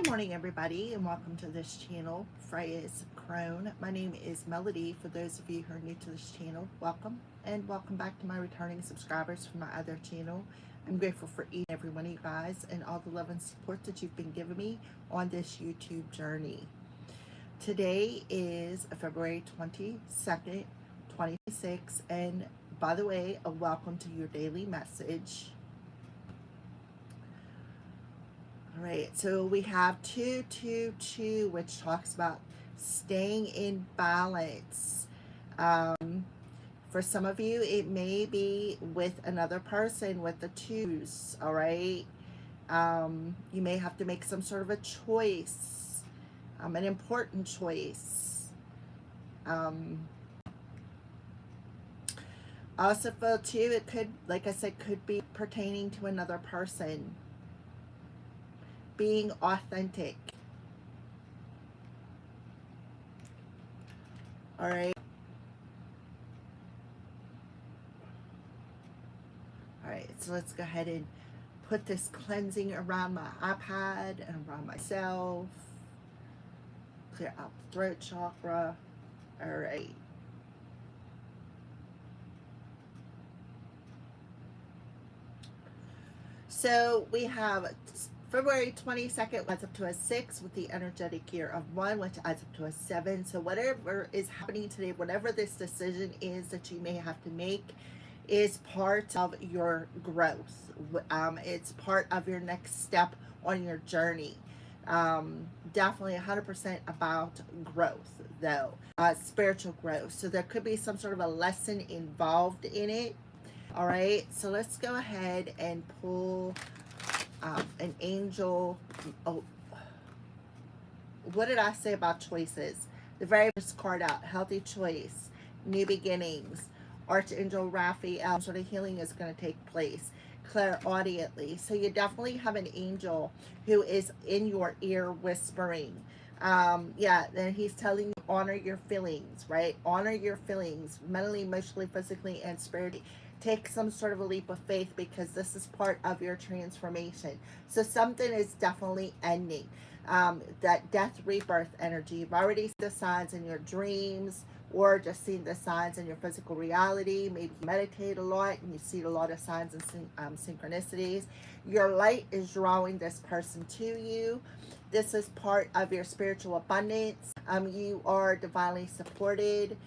Good morning, everybody, and welcome to this channel, Freya's Crone. My name is Melody. For those of you who are new to this channel, welcome, and welcome back to my returning subscribers from my other channel. I'm grateful for each and every one of you guys and all the love and support that you've been giving me on this YouTube journey. Today is February 22nd, 2026, and by the way, a welcome to your daily message. All right, so we have 222, which talks about staying in balance. For some of you, it may be with another person with the twos, all right? You may have to make some sort of a choice, an important choice. I also feel too, it could, like I said, could be pertaining to another person. Being authentic. All right. All right, so let's go ahead and put this cleansing around my iPad and around myself. Clear out the throat chakra. All right. So we have February 22nd adds up to a 6 with the energetic year of 1, which adds up to a 7. So whatever is happening today, whatever this decision is that you may have to make, is part of your growth. It's part of your next step on your journey. Definitely 100% about growth, though, spiritual growth. So there could be some sort of a lesson involved in it. All right, so let's go ahead and pull an angel. Oh, what did I say about choices? The very first card out, healthy choice, new beginnings, Archangel Raphael. Sort of healing is going to take place clairaudiently. So you definitely have an angel who is in your ear whispering. Yeah, then he's telling you honor your feelings, right? Honor your feelings mentally, emotionally, physically, and spiritually. Take some sort of a leap of faith because this is part of your transformation. So something is definitely ending. That death rebirth energy. You've already seen the signs in your dreams or just seen the signs in your physical reality. Maybe you meditate a lot and you see a lot of signs and synchronicities. Your light is drawing this person to you. This is part of your spiritual abundance. You are divinely supported.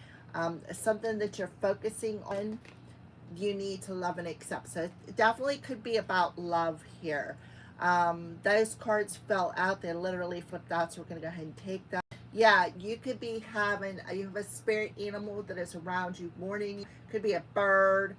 Something that you're focusing on, you need to love and accept. So it definitely could be about love here. Those cards fell out. They literally flipped out, so we're going to go ahead and take that. Yeah, you could be having, you have a spirit animal that is around you warning you. Could be a bird,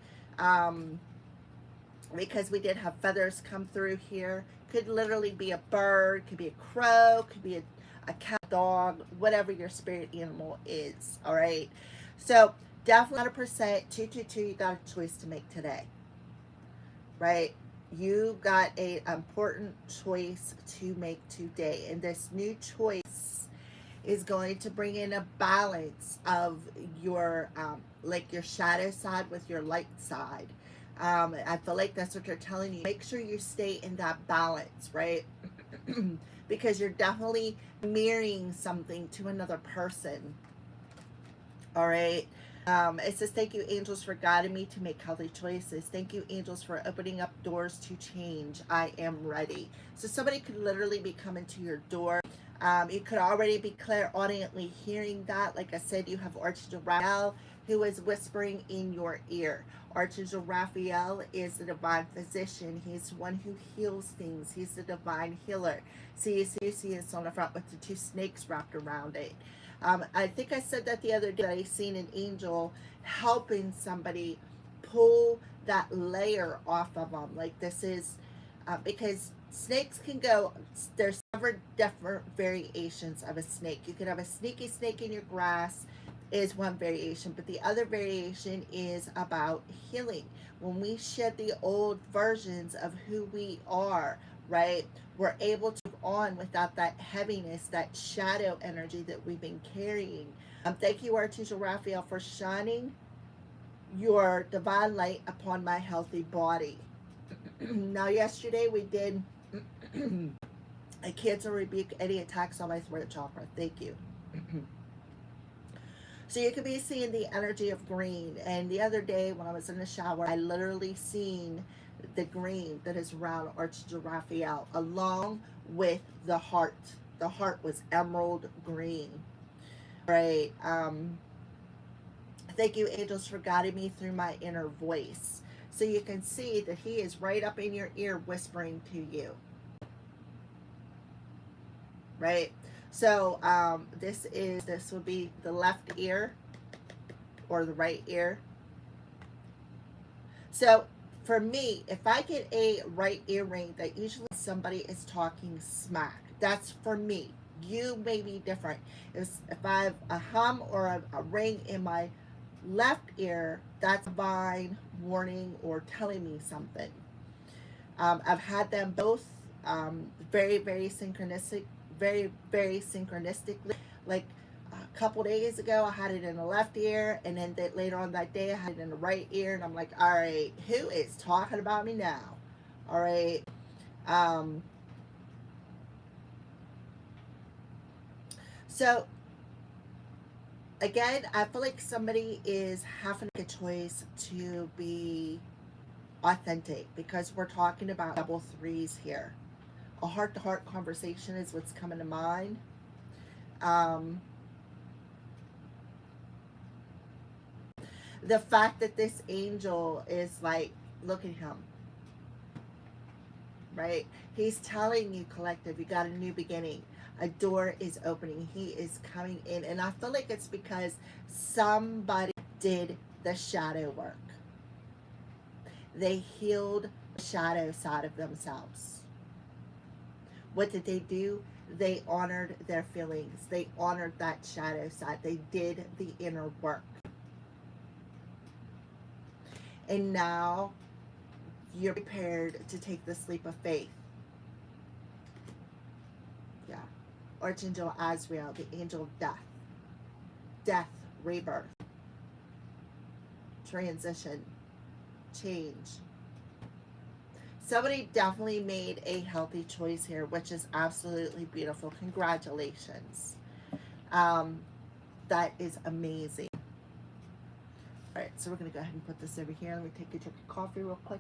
because we did have feathers come through here. Could literally be a bird, could be a crow, could be a cat, dog, whatever your spirit animal is, all right? So definitely 100%, 222, you got a choice to make today, right? You got an important choice to make today, and this new choice is going to bring in a balance of your like your shadow side with your light side. I feel like that's what they're telling you. Make sure you stay in that balance, right? Because you're definitely mirroring something to another person. All right. It says, thank you, angels, for guiding me to make healthy choices. Thank you, angels, for opening up doors to change. I am ready. So somebody could literally be coming to your door. You could already be clairaudiently hearing that. Like I said, you have Archangel Raphael who is whispering in your ear. Archangel Raphael is the divine physician. He's the one who heals things. He's the divine healer. See, you see it's on the front with the 2 snakes wrapped around it. I think I said that the other day. I seen an angel helping somebody pull that layer off of them. Like this is because snakes can go, there's several different variations of a snake. You could have a sneaky snake in your grass is one variation, but the other variation is about healing. When we shed the old versions of who we are, right, we're able to move on without that heaviness, that shadow energy that we've been carrying. Thank you, Archangel Raphael, for shining your divine light upon my healthy body. Now, yesterday we did I cancel or rebuke any attacks on my throat chakra. Thank you. So you could be seeing the energy of green. And the other day when I was in the shower, I literally seen the green that is around Archangel Raphael along with the heart. The heart was emerald green. Right. Thank you, angels, for guiding me through my inner voice. So you can see that he is right up in your ear whispering to you. Right? So this would be the left ear or the right ear. So for me, if I get a right ear ring, that usually somebody is talking smack. That's for me. You may be different. If I have a hum or a ring in my left ear, that's a divine warning or telling me something. I've had them both very, very synchronistic, very, very synchronistically. Like a couple days ago, I had it in the left ear, and then later on that day, I had it in the right ear, and I'm like, all right, who is talking about me now? All right. So again, I feel like somebody is having a choice to be authentic, because we're talking about double threes here. A heart-to-heart conversation is what's coming to mind. The fact that this angel is like, look at him, right? He's telling you, collective, you got a new beginning. A door is opening. He is coming in. And I feel like it's because somebody did the shadow work. They healed the shadow side of themselves. What did they do? They honored their feelings. They honored that shadow side. They did the inner work. And now you're prepared to take this leap of faith. Yeah. Archangel Azrael, the angel of death. Death, rebirth, transition, change. Somebody definitely made a healthy choice here, which is absolutely beautiful. Congratulations. That is amazing. All right, so we're going to go ahead and put this over here. Let me take a drink of coffee real quick.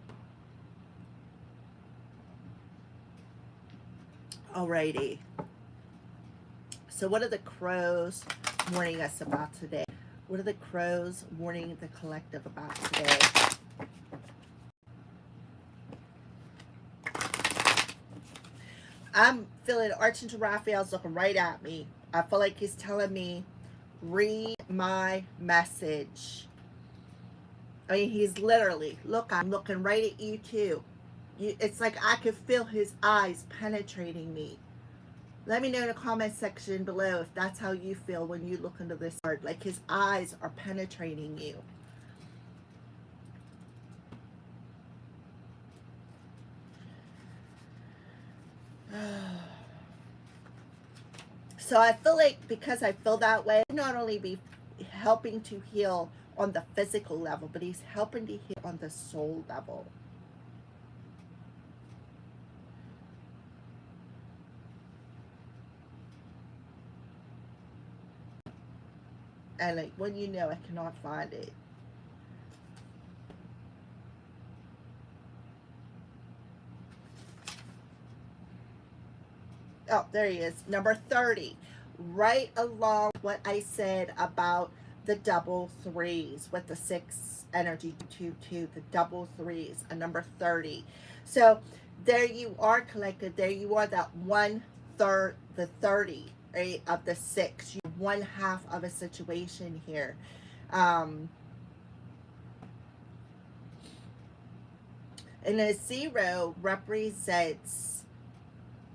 Alrighty. So what are the crows warning us about today? What are the crows warning the collective about today? I'm feeling Archangel Raphael's looking right at me. I feel like he's telling me, read my message. I mean, he's literally, look, I'm looking right at you too. It's like I could feel his eyes penetrating me. Let me know in the comment section below if that's how you feel when you look into this card. Like his eyes are penetrating you. So I feel like because I feel that way, not only be helping to heal on the physical level, but he's helping to heal on the soul level. And like, when you know, I cannot find it. Oh, there he is. Number 30. Right along what I said about the double threes with the 6 energy 2, the double threes, a number 30. So there you are, collected. There you are, that 1/3, the 30, right, of the 6. You're 1/2 of a situation here. And a 0 represents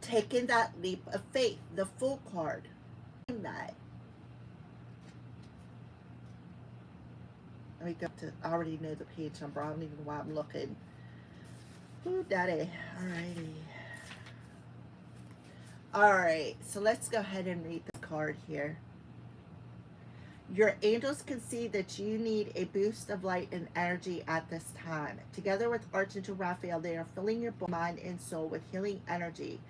taking that leap of faith, the Fool card. That. Let me go to, I already know the page number. I don't even know why I'm looking. Ooh, daddy. Alrighty. Alright, so let's go ahead and read this card here. Your angels can see that you need a boost of light and energy at this time. Together with Archangel Raphael, they are filling your mind and soul with healing energy.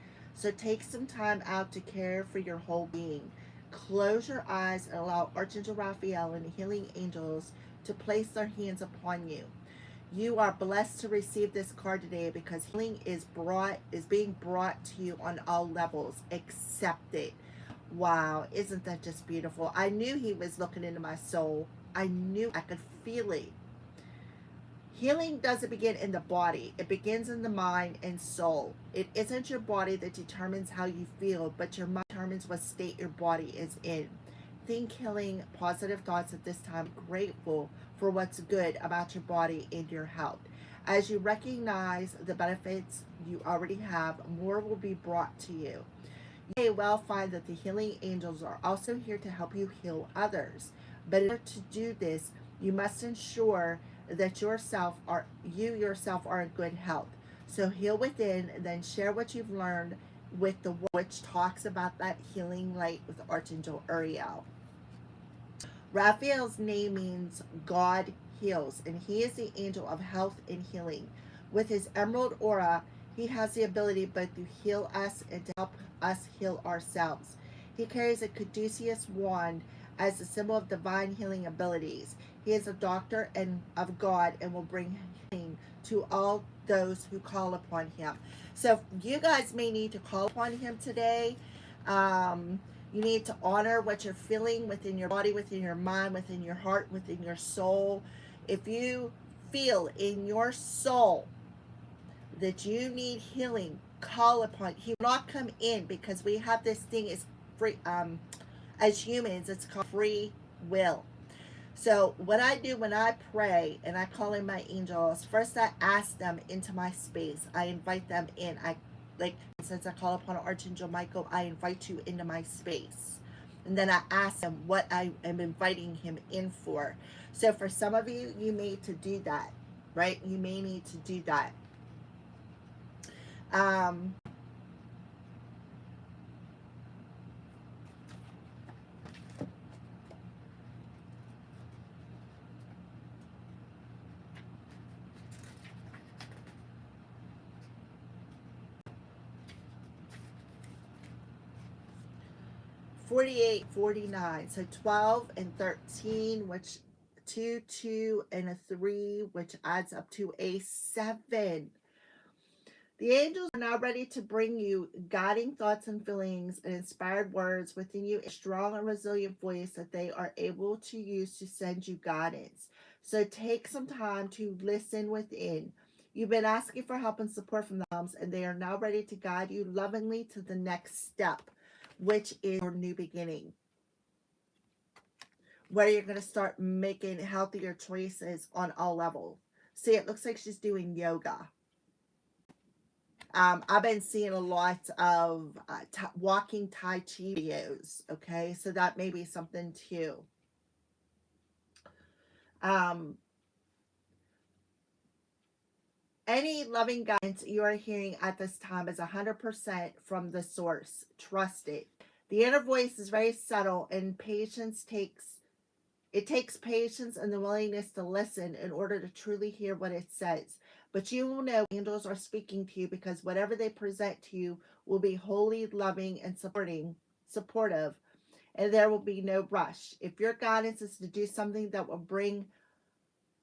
So take some time out to care for your whole being. Close your eyes and allow Archangel Raphael and the healing angels to place their hands upon you. You are blessed to receive this card today because healing is being brought to you on all levels. Accept it. Wow, isn't that just beautiful? I knew he was looking into my soul. I knew I could feel it. Healing doesn't begin in the body. It begins in the mind and soul. It isn't your body that determines how you feel, but your mind determines what state your body is in. Think healing, positive thoughts at this time. Grateful for what's good about your body and your health. As you recognize the benefits you already have, more will be brought to you. You may well find that the healing angels are also here to help you heal others. But in order to do this, you must ensure that you yourself are in good health. So heal within, then share what you've learned with the which talks about that healing light with Archangel Uriel. Raphael's name means God heals, and he is the angel of health and healing. With his emerald aura, he has the ability both to heal us and to help us heal ourselves. He carries a caduceus wand as a symbol of divine healing abilities. He is a doctor and of God and will bring healing to all those who call upon him. So you guys may need to call upon him today. You need to honor what you're feeling within your body, within your mind, within your heart, within your soul. If you feel in your soul that you need healing, call upon. He will not come in because we have this thing is free. As humans, it's called free will. So what I do when I pray and I call in my angels, first I ask them into my space. I invite them in. Since I call upon Archangel Michael, I invite you into my space. And then I ask him what I am inviting him in for. So for some of you, you may need to do that, right? You may need to do that. 48, 49. So 12 and 13, which 2, 2, and a 3, which adds up to a 7. The angels are now ready to bring you guiding thoughts and feelings and inspired words within you, a strong and resilient voice that they are able to use to send you guidance. So take some time to listen within. You've been asking for help and support from them, and they are now ready to guide you lovingly to the next step, which is your new beginning, where you're going to start making healthier choices on all levels. See, it looks like she's doing yoga. I've been seeing a lot of walking Tai Chi videos, okay? So that may be something too. Any loving guidance you are hearing at this time is 100% from the source. Trust it. The inner voice is very subtle, and it takes patience and the willingness to listen in order to truly hear what it says. But you will know angels are speaking to you because whatever they present to you will be wholly loving and supportive, and there will be no rush. If your guidance is to do something that will bring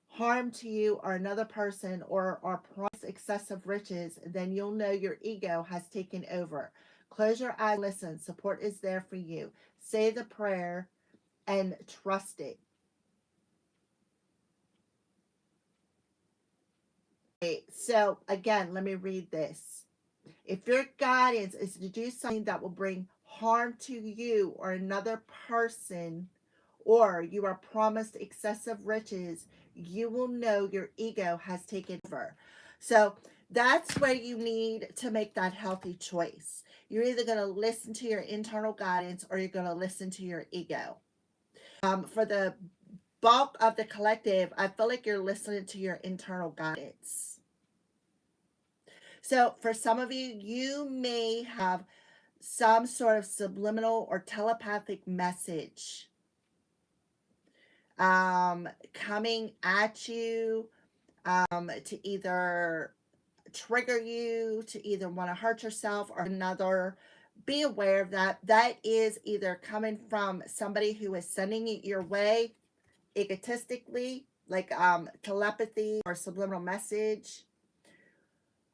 harm to you or another person or promise excessive riches, then you'll know your ego has taken over. Close your eyes, listen. Support is there for you. Say the prayer and trust it. Okay, so again, let me read this. If your guidance is to do something that will bring harm to you or another person, or you are promised excessive riches, you will know your ego has taken over. So that's where you need to make that healthy choice. You're either going to listen to your internal guidance or you're going to listen to your ego. For the bulk of the collective, I feel like you're listening to your internal guidance. So for some of you, you may have some sort of subliminal or telepathic message coming at you to either trigger you to either want to hurt yourself or another, be aware of that. That is either coming from somebody who is sending it your way egotistically, like telepathy or subliminal message.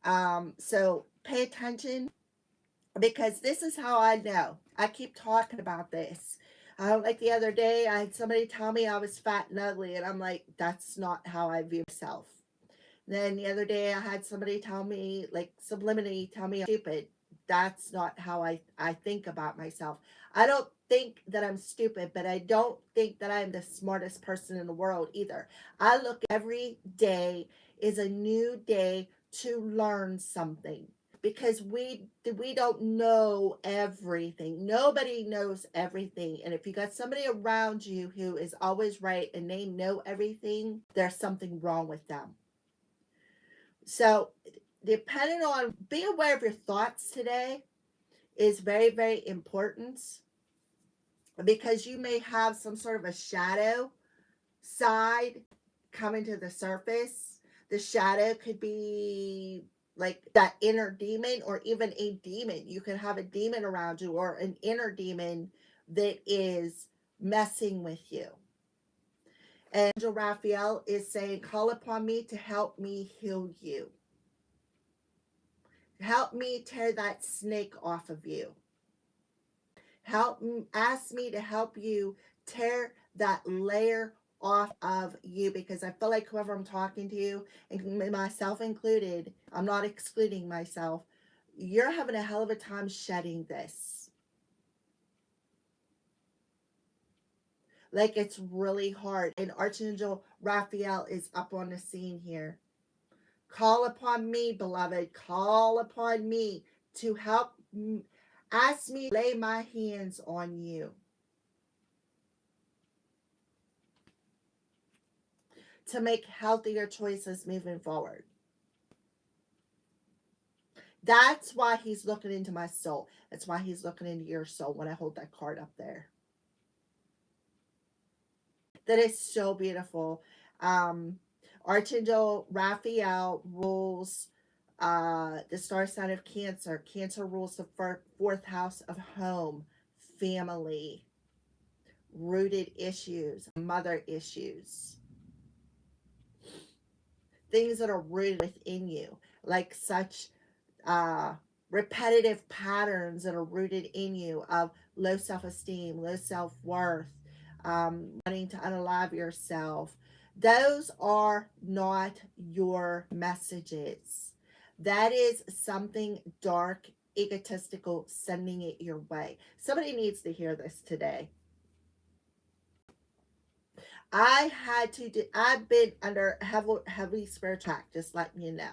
So pay attention, because this is how I know. I keep talking about this. Like the other day, I had somebody tell me I was fat and ugly, and I'm like, that's not how I view myself. Then the other day, I had somebody tell me, like subliminally tell me I'm stupid. That's not how I think about myself. I don't think that I'm stupid, but I don't think that I'm the smartest person in the world either. I look every day is a new day to learn something, because we don't know everything. Nobody knows everything. And if you got somebody around you who is always right and they know everything, there's something wrong with them. So depending on, be aware of your thoughts today is very, very important, because you may have some sort of a shadow side coming to the surface. The shadow could be like that inner demon, or even a demon. You can have a demon around you, or an inner demon that is messing with you. And Angel Raphael is saying, call upon me to help me heal you. Help me tear that snake off of you. Ask me to help you tear that layer off of you, because I feel like whoever I'm talking to, and myself included, I'm not excluding myself, you're having a hell of a time shedding this. Like, it's really hard. And Archangel Raphael is up on the scene here. Call upon me, beloved. Call upon me to help. Ask me to lay my hands on you, to make healthier choices moving forward. That's why he's looking into my soul. That's why he's looking into your soul when I hold that card up there. That is so beautiful. Archangel Raphael rules the star sign of Cancer. Cancer rules the fourth house of home, family, rooted issues, mother issues, things that are rooted within you, like such repetitive patterns that are rooted in you of low self-esteem, low self-worth, wanting to unalive yourself. Those are not your messages. That is something dark, egotistical, sending it your way. Somebody needs to hear this today. I've been under heavy spiritual attack, just letting you know.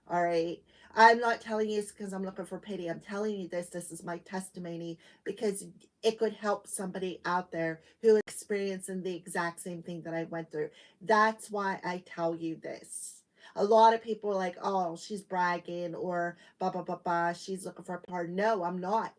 All right. I'm not telling you this because I'm looking for pity. I'm telling you this. This is my testimony, because it could help somebody out there who is experiencing the exact same thing that I went through. That's why I tell you this. A lot of people are like, oh, she's bragging, or blah, blah, blah, blah. She's looking for a partner. No, I'm not.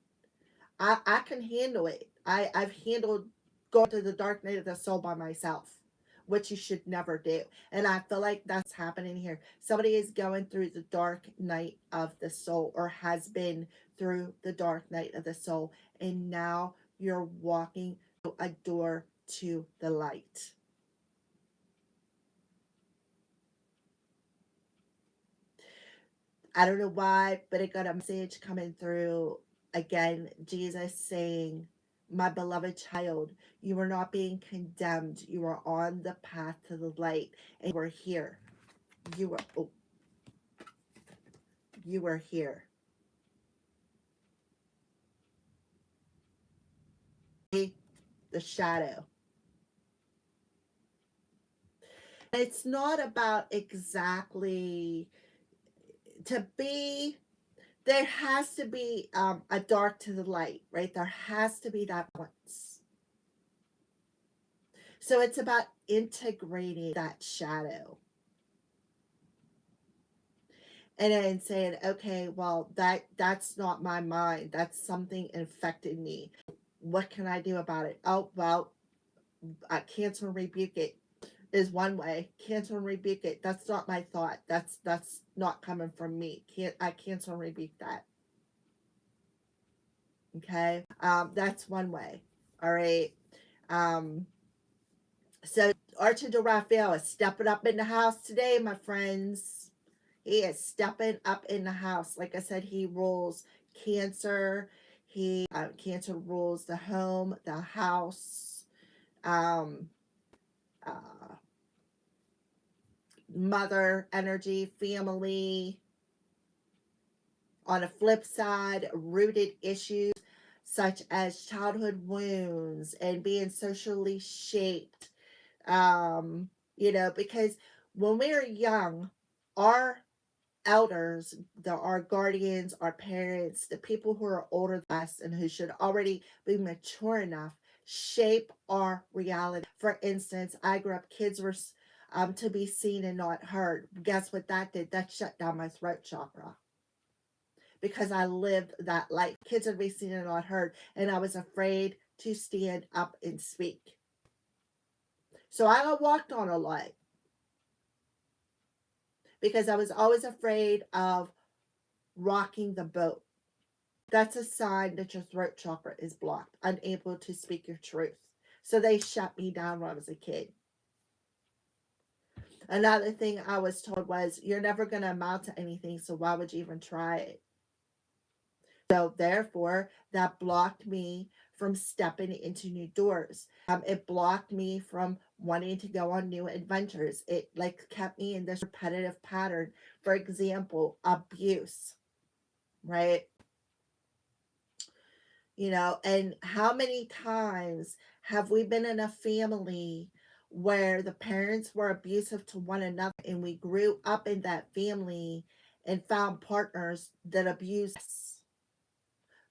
I can handle it. I've handled going to the dark night of the soul by myself, which you should never do. And I feel like that's happening here. Somebody is going through the dark night of the soul, or has been through the dark night of the soul, and now you're walking through a door to the light. I don't know why, but it got a message coming through. Again, Jesus saying, my beloved child, you are not being condemned. You are on the path to the light, and you are here. You are here. The shadow. It's not about exactly to be. There has to be a dark to the light, right? There has to be that balance. So it's about integrating that shadow, and then saying, okay, well, that's not my mind. That's something infected me. What can I do about it? Oh, well, cancel and rebuke it. is one way. Cancel and rebuke it. That's not my thought. That's not coming from me. I cancel and rebuke that. Okay. That's one way. All right. Um, so Archangel Raphael is stepping up in the house today, my friends. He is stepping up in the house. Like I said, he rules Cancer. Cancer rules the home, the house, um, uh, mother energy, family. On a flip side, rooted issues such as childhood wounds and being socially shaped. Because when we're young, our elders, our guardians, our parents, the people who are older than us and who should already be mature enough, shape our reality. For instance, I grew up, kids were to be seen and not heard. Guess what that did? That shut down my throat chakra because I lived that life. Kids are to be seen and not heard, and I was afraid to stand up and speak. So I got walked on a lot because I was always afraid of rocking the boat. That's a sign that your throat chakra is blocked, unable to speak your truth. So they shut me down when I was a kid. Another thing I was told was, you're never going to amount to anything, so why would you even try it? So therefore, that blocked me from stepping into new doors. It blocked me from wanting to go on new adventures. It kept me in this repetitive pattern. For example, abuse, right? And how many times have we been in a family where the parents were abusive to one another and we grew up in that family and found partners that abused us?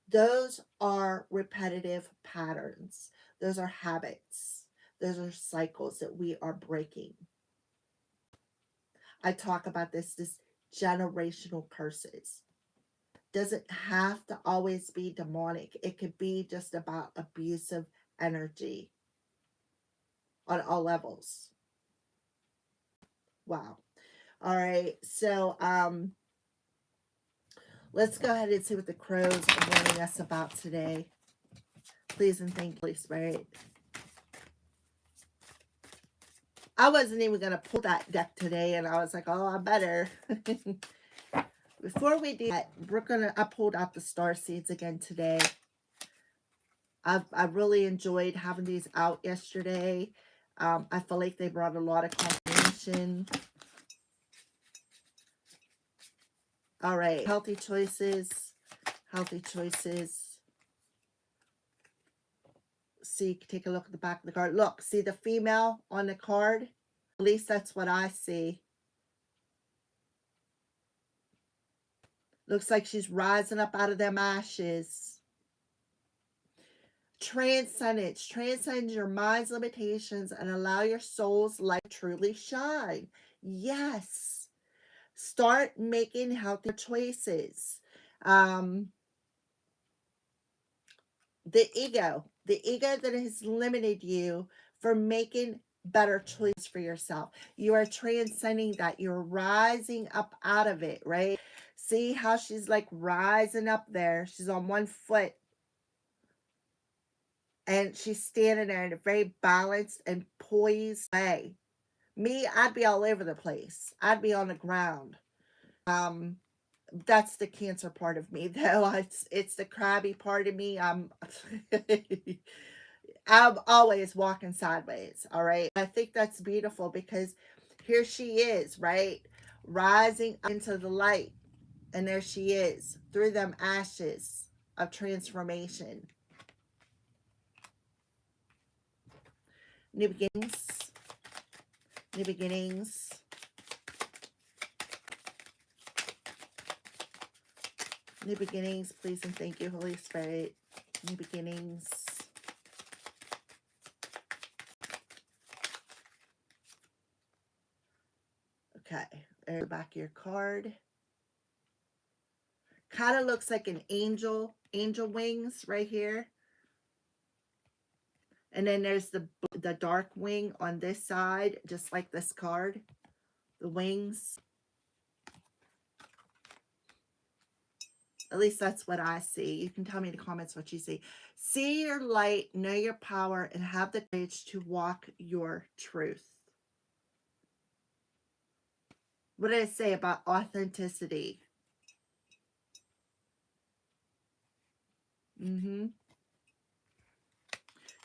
Those are repetitive patterns. Those are habits. Those are cycles that we are breaking. I talk about this generational curses. Doesn't have to always be demonic. It could be just about abusive energy on all levels. Wow. All right. So let's go ahead and see what the crows are warning us about today. Please and thank you, Holy Spirit. I wasn't even going to pull that deck today, and I was like, oh, I better. Before we do that, I pulled out the star seeds again today. I really enjoyed having these out yesterday. I feel like they brought a lot of confirmation. All right, healthy choices. Healthy choices. See, take a look at the back of the card. Look, see the female on the card? At least that's what I see. Looks like she's rising up out of them ashes. Transcendence. Transcend your mind's limitations and allow your soul's light to truly shine. Yes. Start making healthier choices. The ego that has limited you from making better choices for yourself. You are transcending that. You're rising up out of it, right? See how she's like rising up there. She's on one foot. And she's standing there in a very balanced and poised way. Me, I'd be all over the place. I'd be on the ground. That's the Cancer part of me, though. It's the crabby part of me. I'm always walking sideways. All right. I think that's beautiful because here she is, right, rising into the light, and there she is through them ashes of transformation. New beginnings. New beginnings. New beginnings, please and thank you, Holy Spirit. New beginnings. Okay, there's the back of your card. Kind of looks like an angel wings right here. And then there's the dark wing on this side, just like this card. The wings. At least that's what I see. You can tell me in the comments what you see. See your light, know your power, and have the courage to walk your truth. What did it say about authenticity?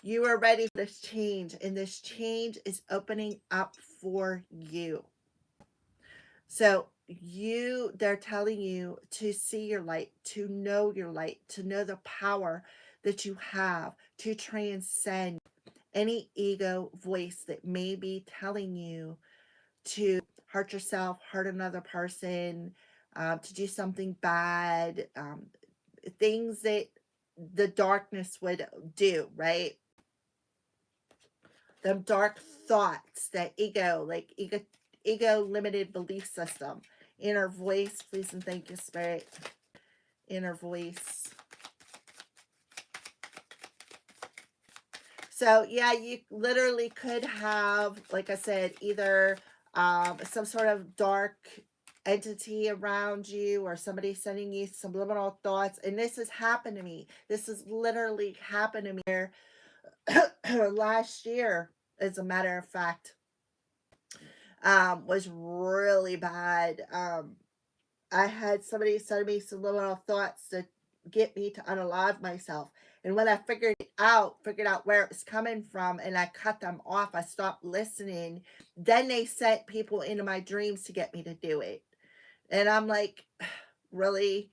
You are ready for this change, and this change is opening up for you. So they're telling you to see your light, to know your light, to know the power that you have to transcend any ego voice that may be telling you to hurt yourself, hurt another person, to do something bad, things that the darkness would do, right? The dark thoughts, that ego limited belief system. Inner voice, please and thank you, Spirit. Inner voice. So yeah, you literally could have, like I said, either some sort of dark entity around you, or somebody sending you subliminal thoughts. And this has happened to me. This has literally happened to me here last year, as a matter of fact. Was really bad. I had somebody send me subliminal thoughts to get me to unalive myself. And when I figured out where it was coming from, and I cut them off, I stopped listening, then they sent people into my dreams to get me to do it. And I'm like, really?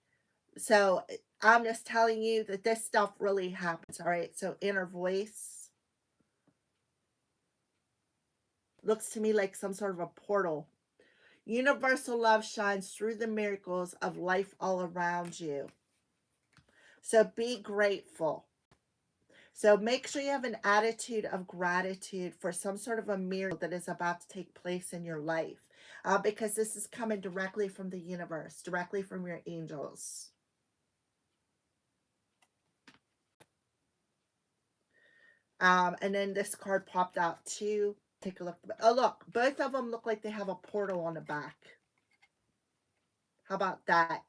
So I'm just telling you that this stuff really happens, all right? So inner voice looks to me like some sort of a portal. Universal love shines through the miracles of life all around you. So be grateful. So make sure you have an attitude of gratitude for some sort of a miracle that is about to take place in your life. Because this is coming directly from the universe, directly from your angels. And then this card popped out too. Take a look. Oh, look. Both of them look like they have a portal on the back. How about that?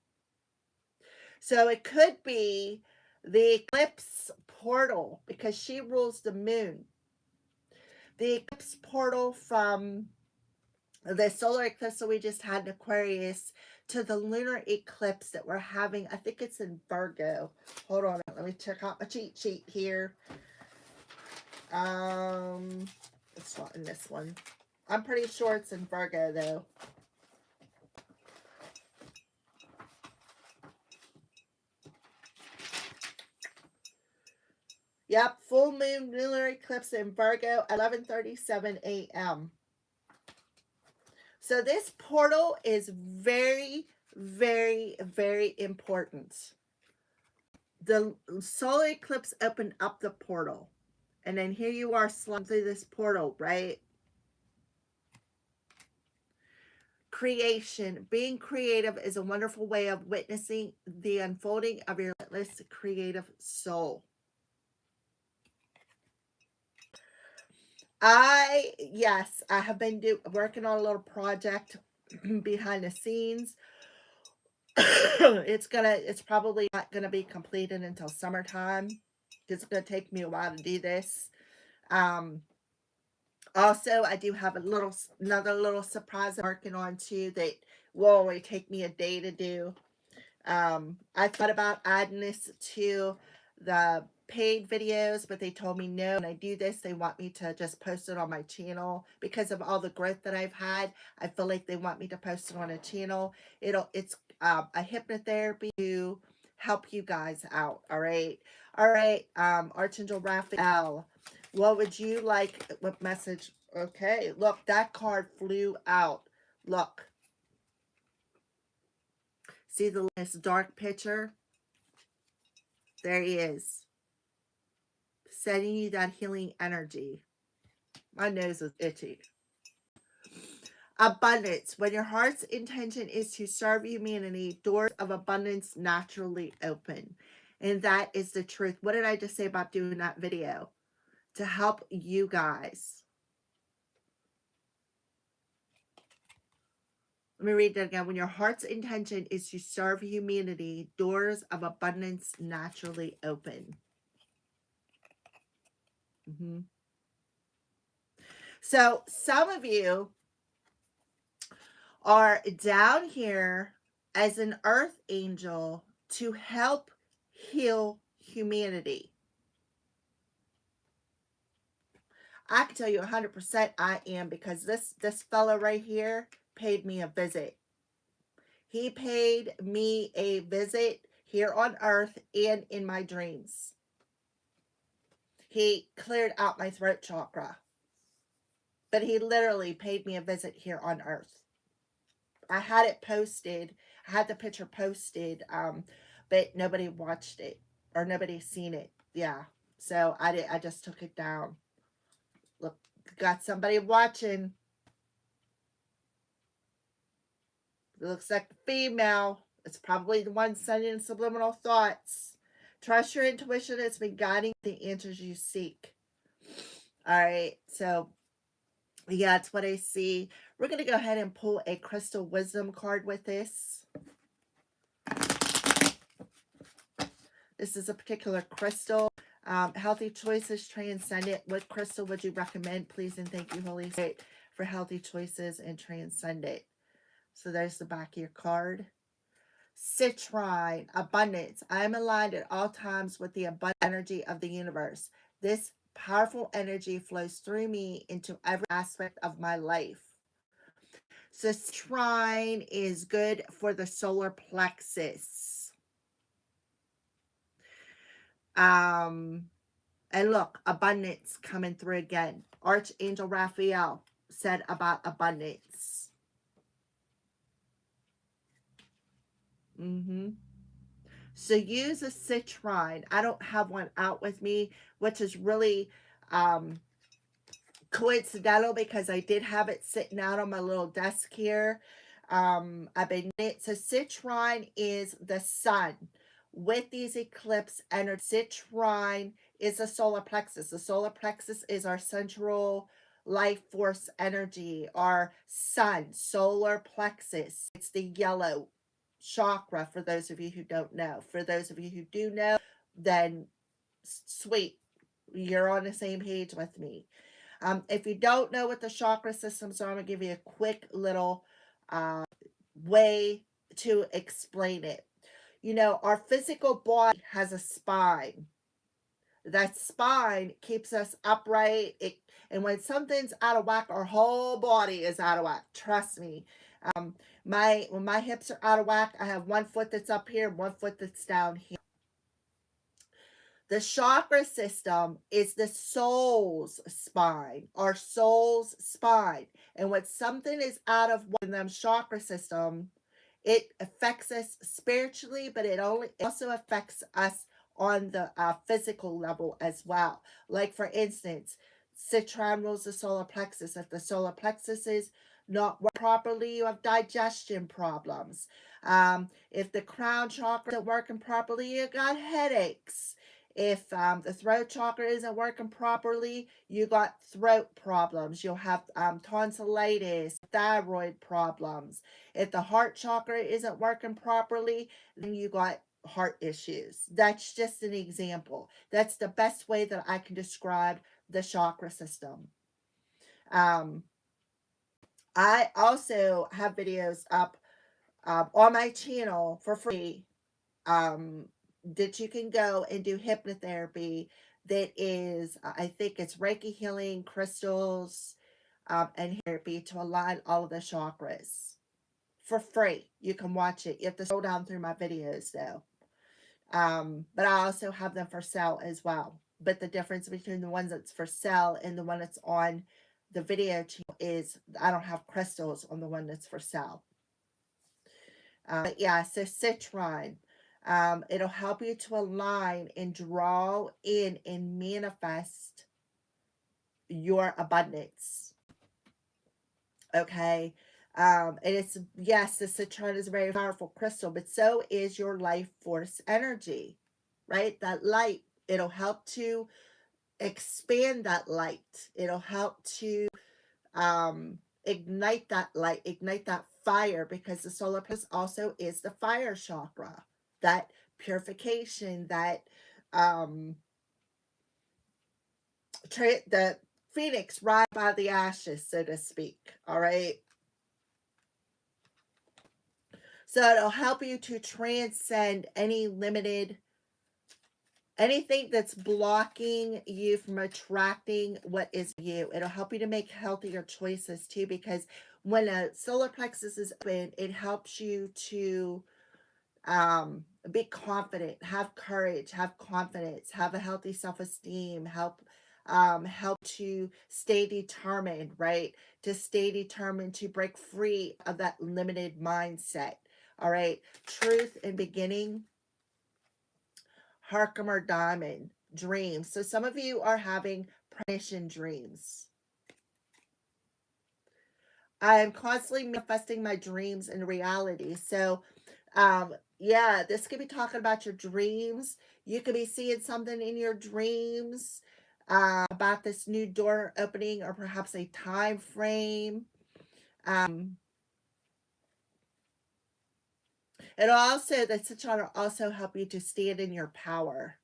So it could be the eclipse portal, because she rules the moon. The eclipse portal from the solar eclipse that we just had in Aquarius to the lunar eclipse that we're having. I think it's in Virgo. Hold on. Let me check out my cheat sheet here. It's not in this one. I'm pretty sure it's in Virgo, though. Yep, full moon lunar eclipse in Virgo, 11:37 a.m. So this portal is very, very, very important. The solar eclipse opened up the portal. And then here you are sliding through this portal, right? Creation. Being creative is a wonderful way of witnessing the unfolding of your limitless creative soul. I have been working on a little project behind the scenes. It's probably not gonna be completed until summertime. It's gonna take me a while to do this. Also, I do have another little surprise I'm working on too that will only take me a day to do. I thought about adding this to the paid videos, but they told me no. When I do this, they want me to just post it on my channel. Because of all the growth that I've had, I feel like they want me to post it on a channel. It's a hypnotherapy to help you guys out. All right. Archangel Raphael, what would you like? What message? Okay, look, that card flew out. Look. See this dark picture? There he is. Sending you that healing energy. My nose is itchy. Abundance. When your heart's intention is to serve humanity, doors of abundance naturally open. And that is the truth. What did I just say about doing that video? to help you guys. Let me read that again. When your heart's intention is to serve humanity, doors of abundance naturally open. So some of you are down here as an earth angel to help heal humanity. I can tell you 100% I am, because this fellow right here paid me a visit. He paid me a visit here on earth and in my dreams. He cleared out my throat chakra. But he literally paid me a visit here on earth. I had it posted. I had the picture posted, but nobody watched it or nobody seen it. Yeah. So I just took it down. Look, got somebody watching. It looks like a female. It's probably the one sending subliminal thoughts. Trust your intuition. It's been guiding the answers you seek. All right. So, yeah, that's what I see. We're going to go ahead and pull a crystal wisdom card with this. This is a particular crystal. Healthy choices, transcendent. What crystal would you recommend? Please and thank you, Holy Spirit, for healthy choices and transcendent. So there's the back of your card. Citrine, abundance. I am aligned at all times with the abundant energy of the universe. This powerful energy flows through me into every aspect of my life. So citrine is good for the solar plexus. And look, abundance coming through again. Archangel Raphael said about abundance. So use a citrine. I don't have one out with me, which is really coincidental because I did have it sitting out on my little desk here. I've been it. So citrine is the sun. With these eclipse energy, citrine is the solar plexus. The solar plexus is our central life force energy, our sun, solar plexus. It's the yellow chakra for those of you who don't know. For those of you who do know, then sweet, you're on the same page with me. If you don't know what the chakra systems are, I'm going to give you a quick little way to explain it. You know, our physical body has a spine. That spine keeps us upright. And when something's out of whack, our whole body is out of whack. Trust me. When my hips are out of whack, I have one foot that's up here, one foot that's down here. The chakra system is the soul's spine, our soul's spine. And when something is out of one of them chakra system, it affects us spiritually, but it also affects us on the physical level as well. Like for instance, citrine rules the solar plexus. If the solar plexus is not working properly, you have digestion problems. If the crown chakra isn't working properly, you got headaches. If the throat chakra isn't working properly, you got throat problems. You'll have tonsillitis, thyroid problems. If the heart chakra isn't working properly, then you got heart issues. That's just an example. That's the best way that I can describe the chakra system. I also have videos up on my channel for free that you can go and do hypnotherapy that is, I think it's Reiki healing, crystals, and therapy to align all of the chakras for free. You can watch it. You have to scroll down through my videos though. But I also have them for sale as well. But the difference between the ones that's for sale and the one that's on the video channel is I don't have crystals on the one that's for sale. But yeah, so citrine. It'll help you to align and draw in and manifest your abundance. Okay. And it's, yes, the citrine is a very powerful crystal, but so is your life force energy, right? That light, it'll help to expand that light. It'll help to ignite that light, ignite that fire, because the solar plexus also is the fire chakra, that purification, that um the phoenix rise out of the ashes, so to speak. All right, so it'll help you to transcend any limited, anything that's blocking you from attracting what is you. It'll help you to make healthier choices too, because when a solar plexus is open, it helps you to be confident, have courage, have confidence, have a healthy self-esteem, help to stay determined, right? To stay determined, to break free of that limited mindset. All right, truth and beginning, Herkimer diamond, dreams. So some of you are having premonition dreams. I am constantly manifesting my dreams in reality. So yeah, this could be talking about your dreams. You could be seeing something in your dreams about this new door opening, or perhaps a time frame. It'll also, the Citron will also help you to stand in your power.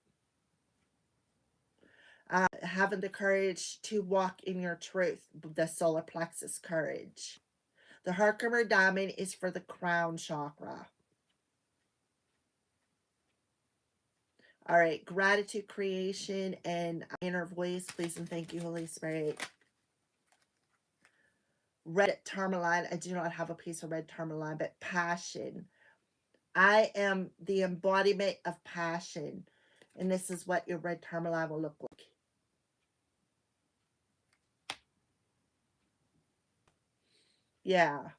Having the courage to walk in your truth, the solar plexus courage. The Herkimer diamond is for the crown chakra. All right, gratitude, creation, and inner voice. Please and thank you, Holy Spirit. Red tourmaline. I do not have a piece of red tourmaline, but passion. I am the embodiment of passion. And this is what your red tourmaline will look like. Yeah.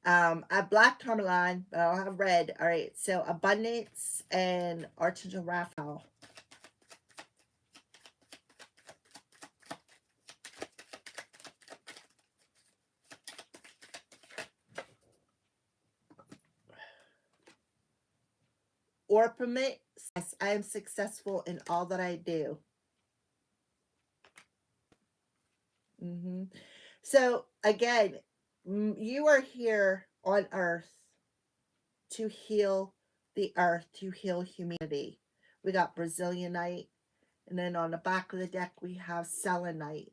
I have black tourmaline, but I'll have red. All right, so abundance and Archangel Raphael. Orpiment says, I am successful in all that I do. So again, you are here on earth to heal the earth, to heal humanity. We got Brazilianite, and then on the back of the deck we have selenite.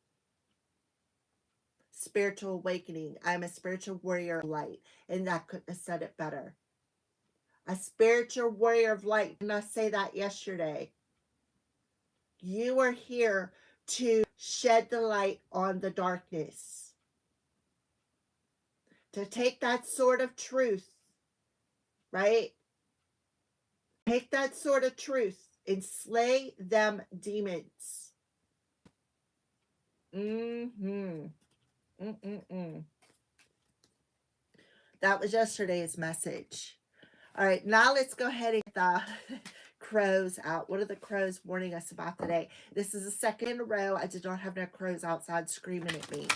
Spiritual awakening. I'm a spiritual warrior of light, and I couldn't have said it better. A spiritual warrior of light. Didn't I say that yesterday? You are here to shed the light on the darkness. To take that sword of truth, right? Take that sword of truth and slay them demons. That was yesterday's message. All right, now let's go ahead and get the crows out. What are the crows warning us about today? This is the second in a row I did not have no crows outside screaming at me.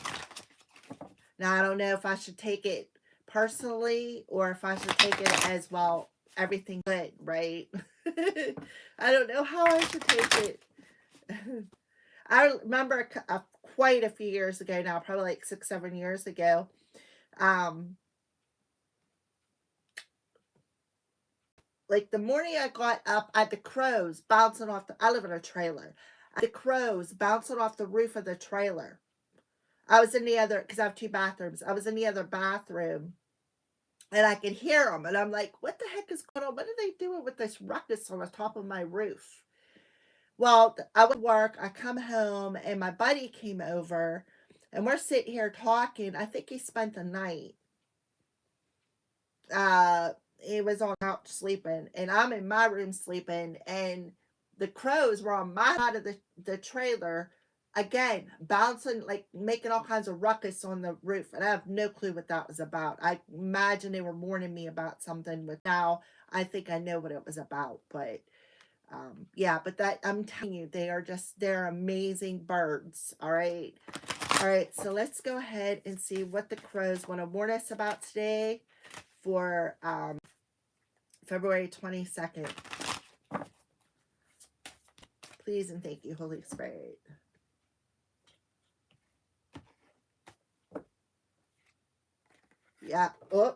Now, I don't know if I should take it personally or if I should take it as, well, everything good, right? I don't know how I should take it. I remember quite a few years ago now, probably like 6-7 years ago, like the morning I got up, I had the crows bouncing off I live in a trailer. The crows bouncing off the roof of the trailer. I was in the other, because I have 2 bathrooms. I was in the other bathroom, and I could hear them. And I'm like, what the heck is going on? What are they doing with this ruckus on the top of my roof? Well, I would work. I come home, and my buddy came over, and we're sitting here talking. I think he spent the night. He was on the couch sleeping, and I'm in my room sleeping, and the crows were on my side of the trailer, again, bouncing, like making all kinds of ruckus on the roof, and I have no clue what that was about. I imagine they were warning me about something, but now I think I know what it was about. But yeah, but that, I'm telling you, they're amazing birds. All right, so let's go ahead and see what the crows want to warn us about today for February 22nd. Please and thank you, Holy Spirit. Yeah. Oh.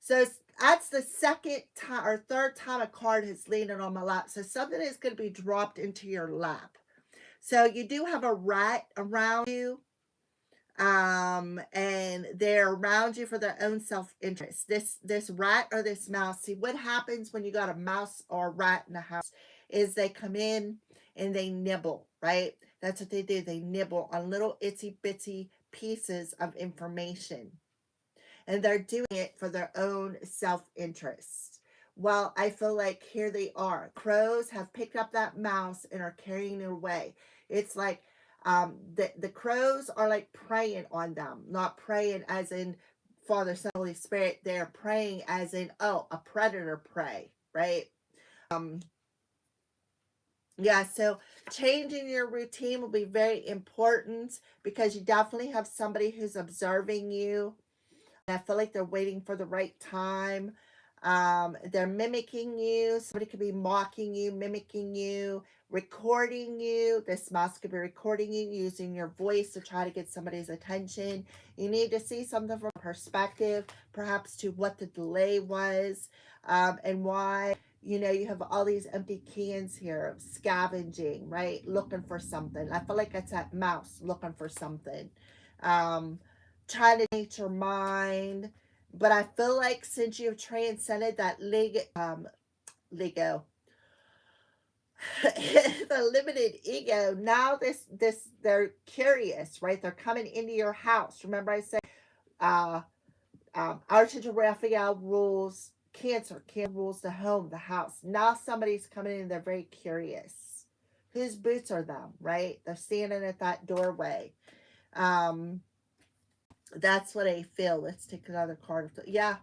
So that's the second time or third time a card has landed on my lap. So something is going to be dropped into your lap. So you do have a rat around you, and they're around you for their own self-interest. This rat or this mouse. See what happens when you got a mouse or a rat in the house is they come in and they nibble, right? That's what they do. They nibble on little itsy bitsy pieces of information, and they're doing it for their own self-interest. Well, I feel like here they are. Crows have picked up that mouse and are carrying it away. It's like the crows are like preying on them, not preying as in Father, Son, Holy Spirit. They're preying as in, oh, a predator prey, right? Um, yeah, so changing your routine will be very important because you definitely have somebody who's observing you. I feel like they're waiting for the right time. They're mimicking you. Somebody could be mocking you, mimicking you, recording you. This mouse could be recording you using your voice to try to get somebody's attention. You need to see something from perspective, perhaps to what the delay was, and why. You know, you have all these empty cans here, scavenging, right? Looking for something. I feel like it's that mouse looking for something. Um, Trying to change your mind. But I feel like since you've transcended that Lego, the limited ego, now this they're curious, right? They're coming into your house. Remember I said uh Archangel Raphael rules Cancer. Cancer rules the home, the house. Now somebody's coming in, they're very curious. Whose boots are them, right? They're standing at that doorway. That's what I feel. Let's take another card. Yeah.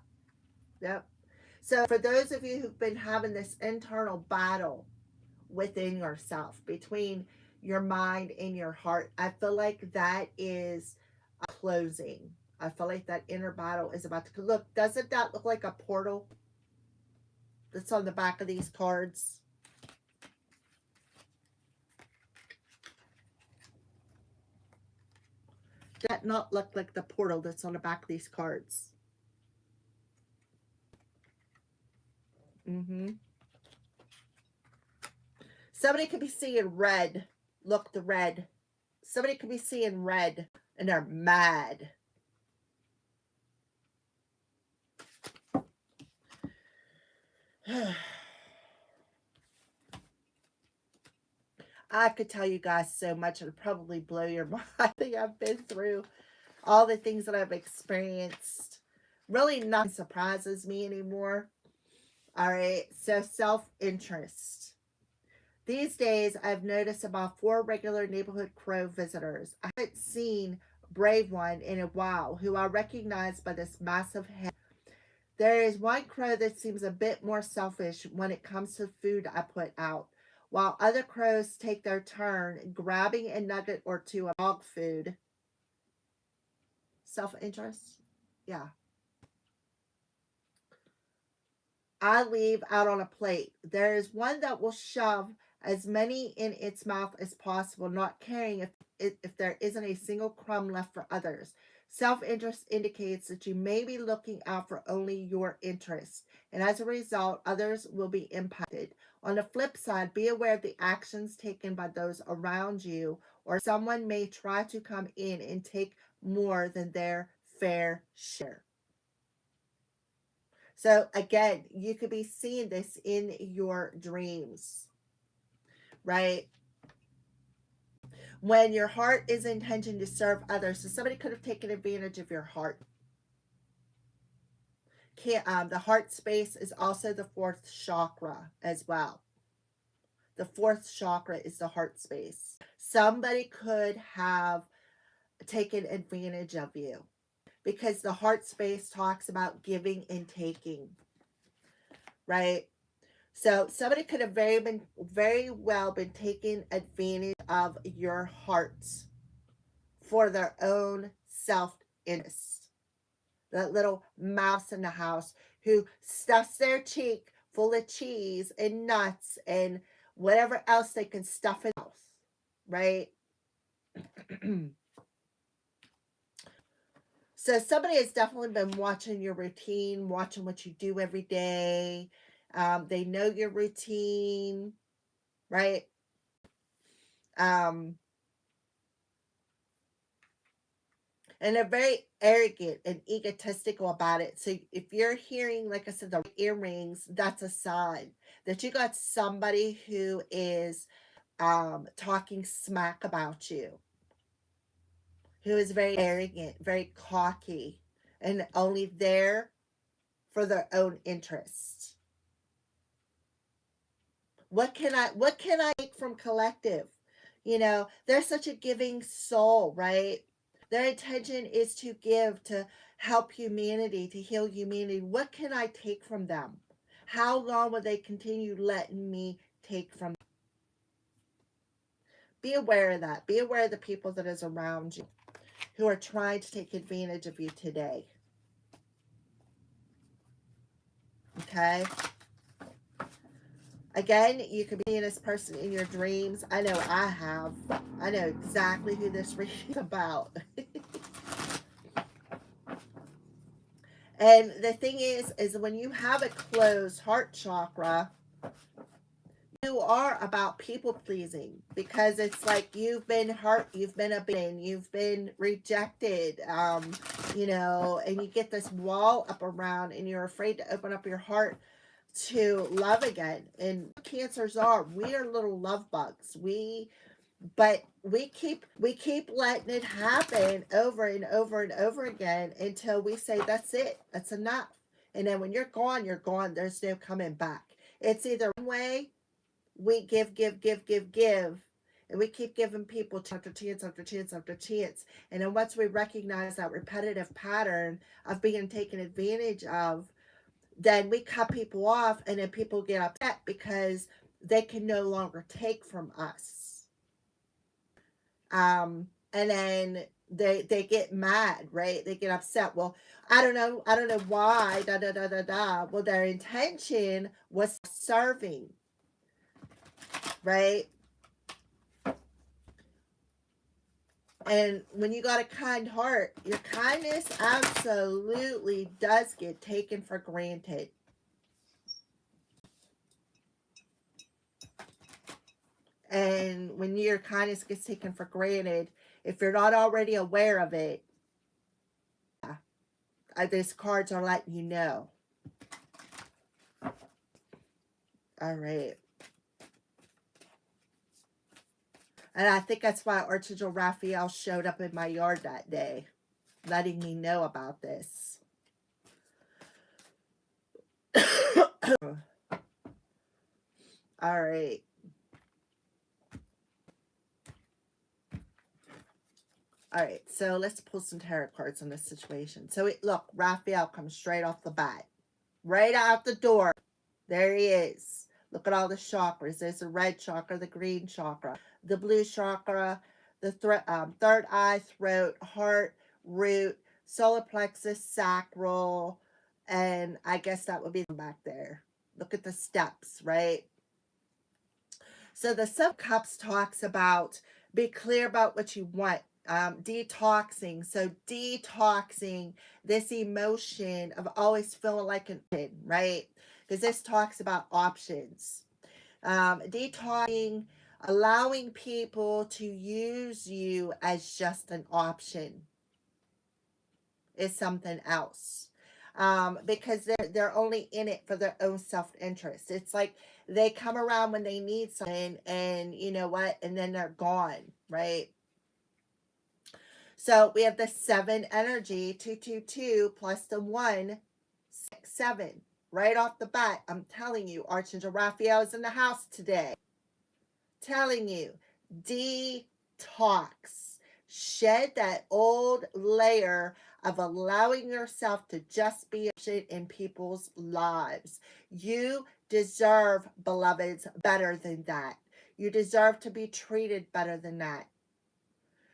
Yep. So for those of you who've been having this internal battle within yourself, between your mind and your heart, I feel like that is a closing. I feel like that inner battle is about to look. Doesn't that look like a portal that's on the back of these cards? Does that not look like the portal that's on the back of these cards? Mm-hmm. Somebody could be seeing red. Look, the red. Somebody could be seeing red and they're mad. I could tell you guys so much. It'd probably blow your mind. I think I've been through all the things that I've experienced. Really nothing surprises me anymore. All right. So self-interest. These days, I've noticed about 4 regular neighborhood crow visitors. I haven't seen Brave One in a while, who I recognize by this massive head. There is one crow that seems a bit more selfish when it comes to food I put out, while other crows take their turn grabbing a nugget or two of dog food. Self-interest? Yeah. I leave out on a plate. There is one that will shove as many in its mouth as possible, not caring if there isn't a single crumb left for others. Self-interest indicates that you may be looking out for only your interests, and as a result, others will be impacted. On the flip side, be aware of the actions taken by those around you, or someone may try to come in and take more than their fair share. So again, you could be seeing this in your dreams, right? When your heart is intention to serve others. So somebody could have taken advantage of your heart. The heart space is also the 4th chakra as well. The 4th chakra is the heart space. Somebody could have taken advantage of you because the heart space talks about giving and taking, right? So somebody could have very well been taking advantage of your heart for their own self-interest. That little mouse in the house who stuffs their cheek full of cheese and nuts and whatever else they can stuff in mouth, right? So somebody has definitely been watching your routine, watching what you do every day. They know your routine, right? Um, and they're very arrogant and egotistical about it. So if you're hearing, like I said, the earrings, that's a sign that you got somebody who is talking smack about you, who is very arrogant, very cocky, and only there for their own interests. What can I take from collective? You know, they're such a giving soul, right? Their intention is to give, to help humanity, to heal humanity. What can I take from them? How long will they continue letting me take from them? Be aware of that. Be aware of the people that is around you who are trying to take advantage of you today. Okay? Again, you could be seeing this person in your dreams. I know I have. I know exactly who this reading is about. And the thing is when you have a closed heart chakra, you are about people pleasing, because it's like you've been hurt, you've been abandoned, you've been rejected, you know, and you get this wall up around and you're afraid to open up your heart to love again. And cancers are, we are little love bugs. But we keep letting it happen over and over and over again until we say that's it, that's enough. And then when you're gone, you're gone. There's no coming back. It's either one way, we give, and we keep giving people chance after chance after chance after chance. And then once we recognize that repetitive pattern of being taken advantage of, then we cut people off, and then people get upset because they can no longer take from us. And then they get mad, right? They get upset. Well, I don't know why, da da da da da. Well, their intention was serving, right? And when you got a kind heart, your kindness absolutely does get taken for granted. And when your kindness gets taken for granted, if you're not already aware of it, these cards are letting you know. All right. And I think that's why Archangel Raphael showed up in my yard that day, letting me know about this. All right. All right, so let's pull some tarot cards on this situation. So look, Raphael comes straight off the bat. Right out the door. There he is. Look at all the chakras. There's the red chakra, the green chakra, the blue chakra, the third eye, throat, heart, root, solar plexus, sacral, and I guess that would be back there. Look at the steps, right? So the Seven of Cups talks about be clear about what you want. Detoxing. So detoxing this emotion of always feeling like an right? Because this talks about options. Detoxing, allowing people to use you as just an option is something else. Because they're only in it for their own self-interest. It's like they come around when they need something, and you know what? And then they're gone, right? So we have the 7 energy, 222 plus the 1, 6, 7. Right off the bat, I'm telling you, Archangel Raphael is in the house today. Telling you, detox. Shed that old layer of allowing yourself to just be in people's lives. You deserve, beloveds, better than that. You deserve to be treated better than that.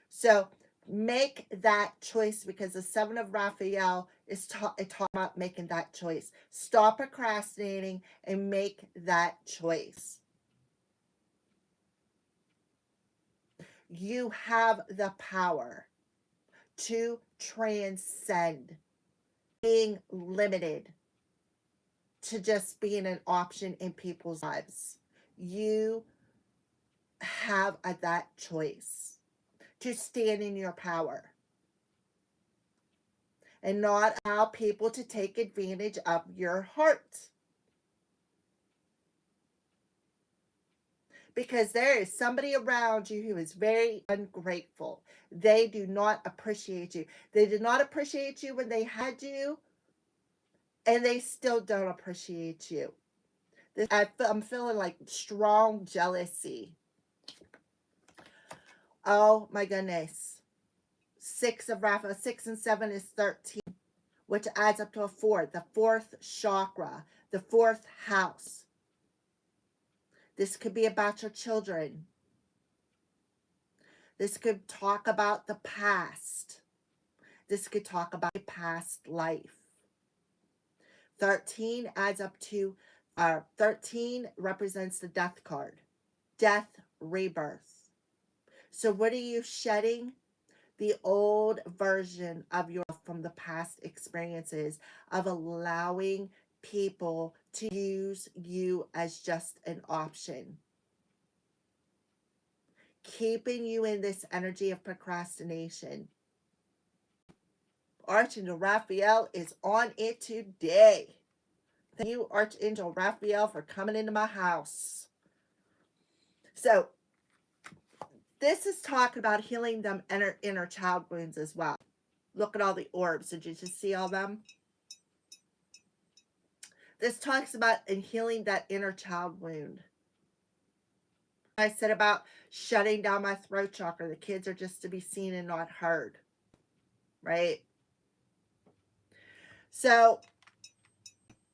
So make that choice, because the 7 of Raphael is talking about making that choice. Stop procrastinating and make that choice. You have the power to transcend being limited to just being an option in people's lives. You have that choice to stand in your power and not allow people to take advantage of your heart. Because there is somebody around you who is very ungrateful. They do not appreciate you. They did not appreciate you when they had you, and they still don't appreciate you. I'm feeling like strong jealousy. Oh my goodness. 6 of RAPHAEL, 6 and 7 is 13, which adds up to a 4. The 4th chakra, the 4th house. This could be about your children. This could talk about the past. This could talk about a past life. 13 adds up to, 13 represents the death card. Death, rebirth. So what are you shedding? The old version of yourself from the past experiences of allowing people to use you as just an option. Keeping you in this energy of procrastination. Archangel Raphael is on it today. Thank you, Archangel Raphael, for coming into my house. So, this is talking about healing them inner child wounds as well. Look at all the orbs. Did you just see all them? This talks about healing that inner child wound. I said about shutting down my throat chakra. The kids are just to be seen and not heard. Right? So,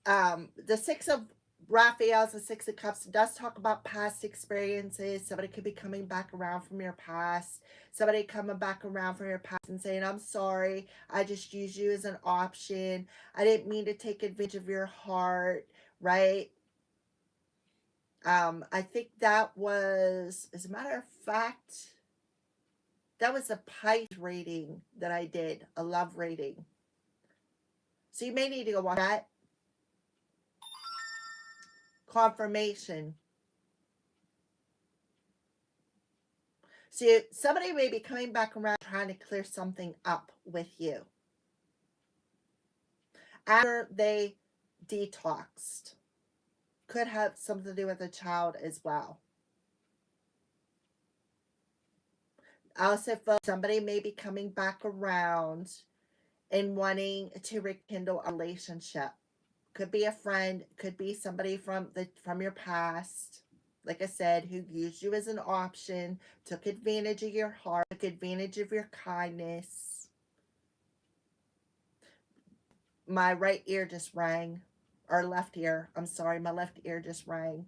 the 6 of Raphael's, the 6 of Cups, does talk about past experiences. Somebody could be coming back around from your past. Somebody coming back around from your past and saying, I'm sorry, I just used you as an option. I didn't mean to take advantage of your heart, right? I think that was, as a matter of fact, that was a Pisces reading that I did, a love reading. So you may need to go watch that. Confirmation. So somebody may be coming back around trying to clear something up with you after they detoxed. Could have something to do with a child as well. Also, somebody may be coming back around and wanting to rekindle a relationship. Could be a friend, could be somebody from your past. Like I said, who used you as an option, took advantage of your heart, took advantage of your kindness. My right ear just rang, or left ear. I'm sorry, my left ear just rang.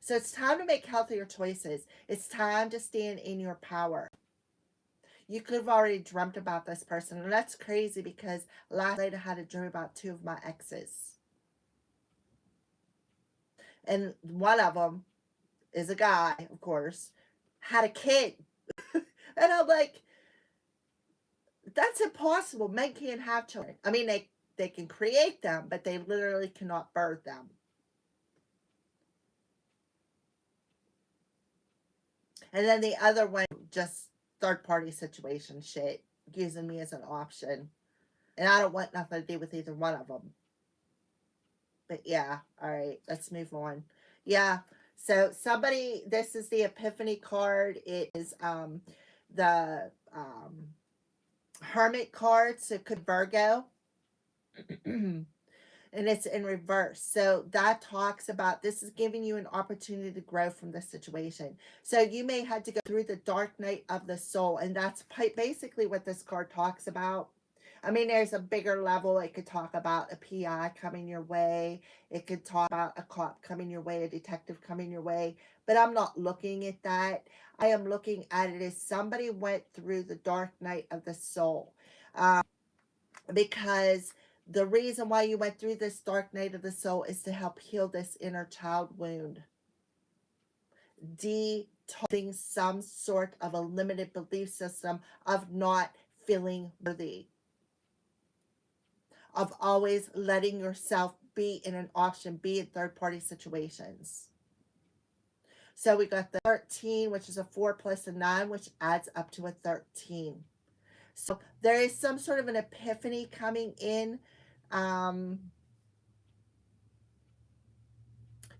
So it's time to make healthier choices. It's time to stand in your power. You could have already dreamt about this person, and that's crazy because last night I had a dream about 2 of my exes. And one of them is a guy, of course, had a kid. And I'm like, that's impossible. Men can't have children. I mean, they can create them, but they literally cannot birth them. And then the other one, just third-party situation shit, using me as an option. And I don't want nothing to do with either one of them. But yeah, all right, let's move on. Yeah, so somebody, this is the Epiphany card. It is the Hermit card, so it could Virgo. And it's in reverse. So that talks about, this is giving you an opportunity to grow from this situation. So you may have to go through the dark night of the soul, and that's basically what this card talks about. I mean, there's a bigger level. It could talk about a PI coming your way. It could talk about a cop coming your way, a detective coming your way. But I'm not looking at that. I am looking at it as somebody went through the dark night of the soul. Because the reason why you went through this dark night of the soul is to help heal this inner child wound. detoxing some sort of a limited belief system of not feeling worthy, of always letting yourself be in an option, be in third-party situations. So we got the 13, which is a 4 plus a 9, which adds up to a 13. So there is some sort of an epiphany coming in.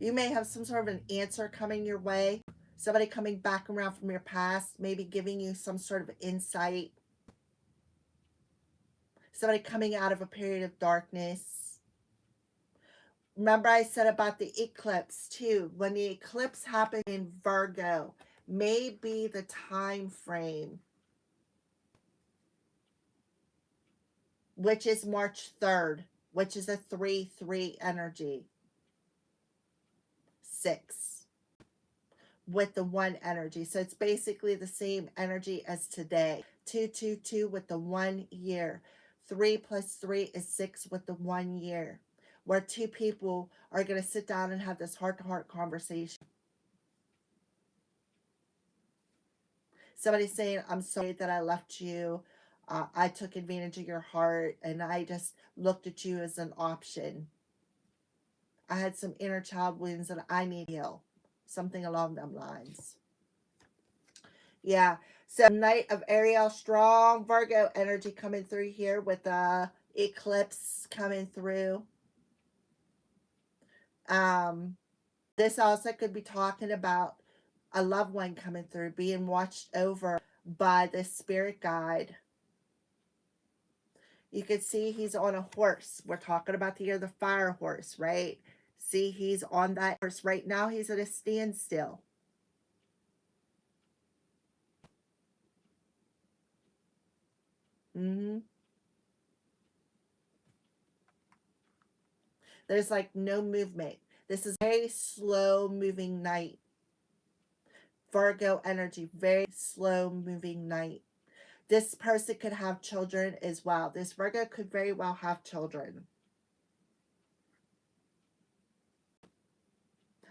You may have some sort of an answer coming your way. Somebody coming back around from your past, maybe giving you some sort of insight. Somebody coming out of a period of darkness. Remember I said about the eclipse too. When the eclipse happened in Virgo, may be the time frame, which is March 3rd, which is a 3-3 energy. 6 with the 1 energy. So it's basically the same energy as today. 222 with the 1 year. 3 plus 3 is 6 with the 1 year. Where 2 people are going to sit down and have this heart-to-heart conversation. Somebody saying, I'm sorry that I left you. I took advantage of your heart and I just looked at you as an option. I had some inner child wounds that I need to heal. Something along them lines. Yeah. So Knight of Ariel, strong Virgo energy coming through here with the eclipse coming through. This also could be talking about a loved one coming through, being watched over by the spirit guide. You can see he's on a horse. We're talking about the year of the fire horse, right? See, he's on that horse right now. He's at a standstill. There's like no movement. This is very slow moving night. Virgo energy, very slow moving night. This person could have children as well. This Virgo could very well have children.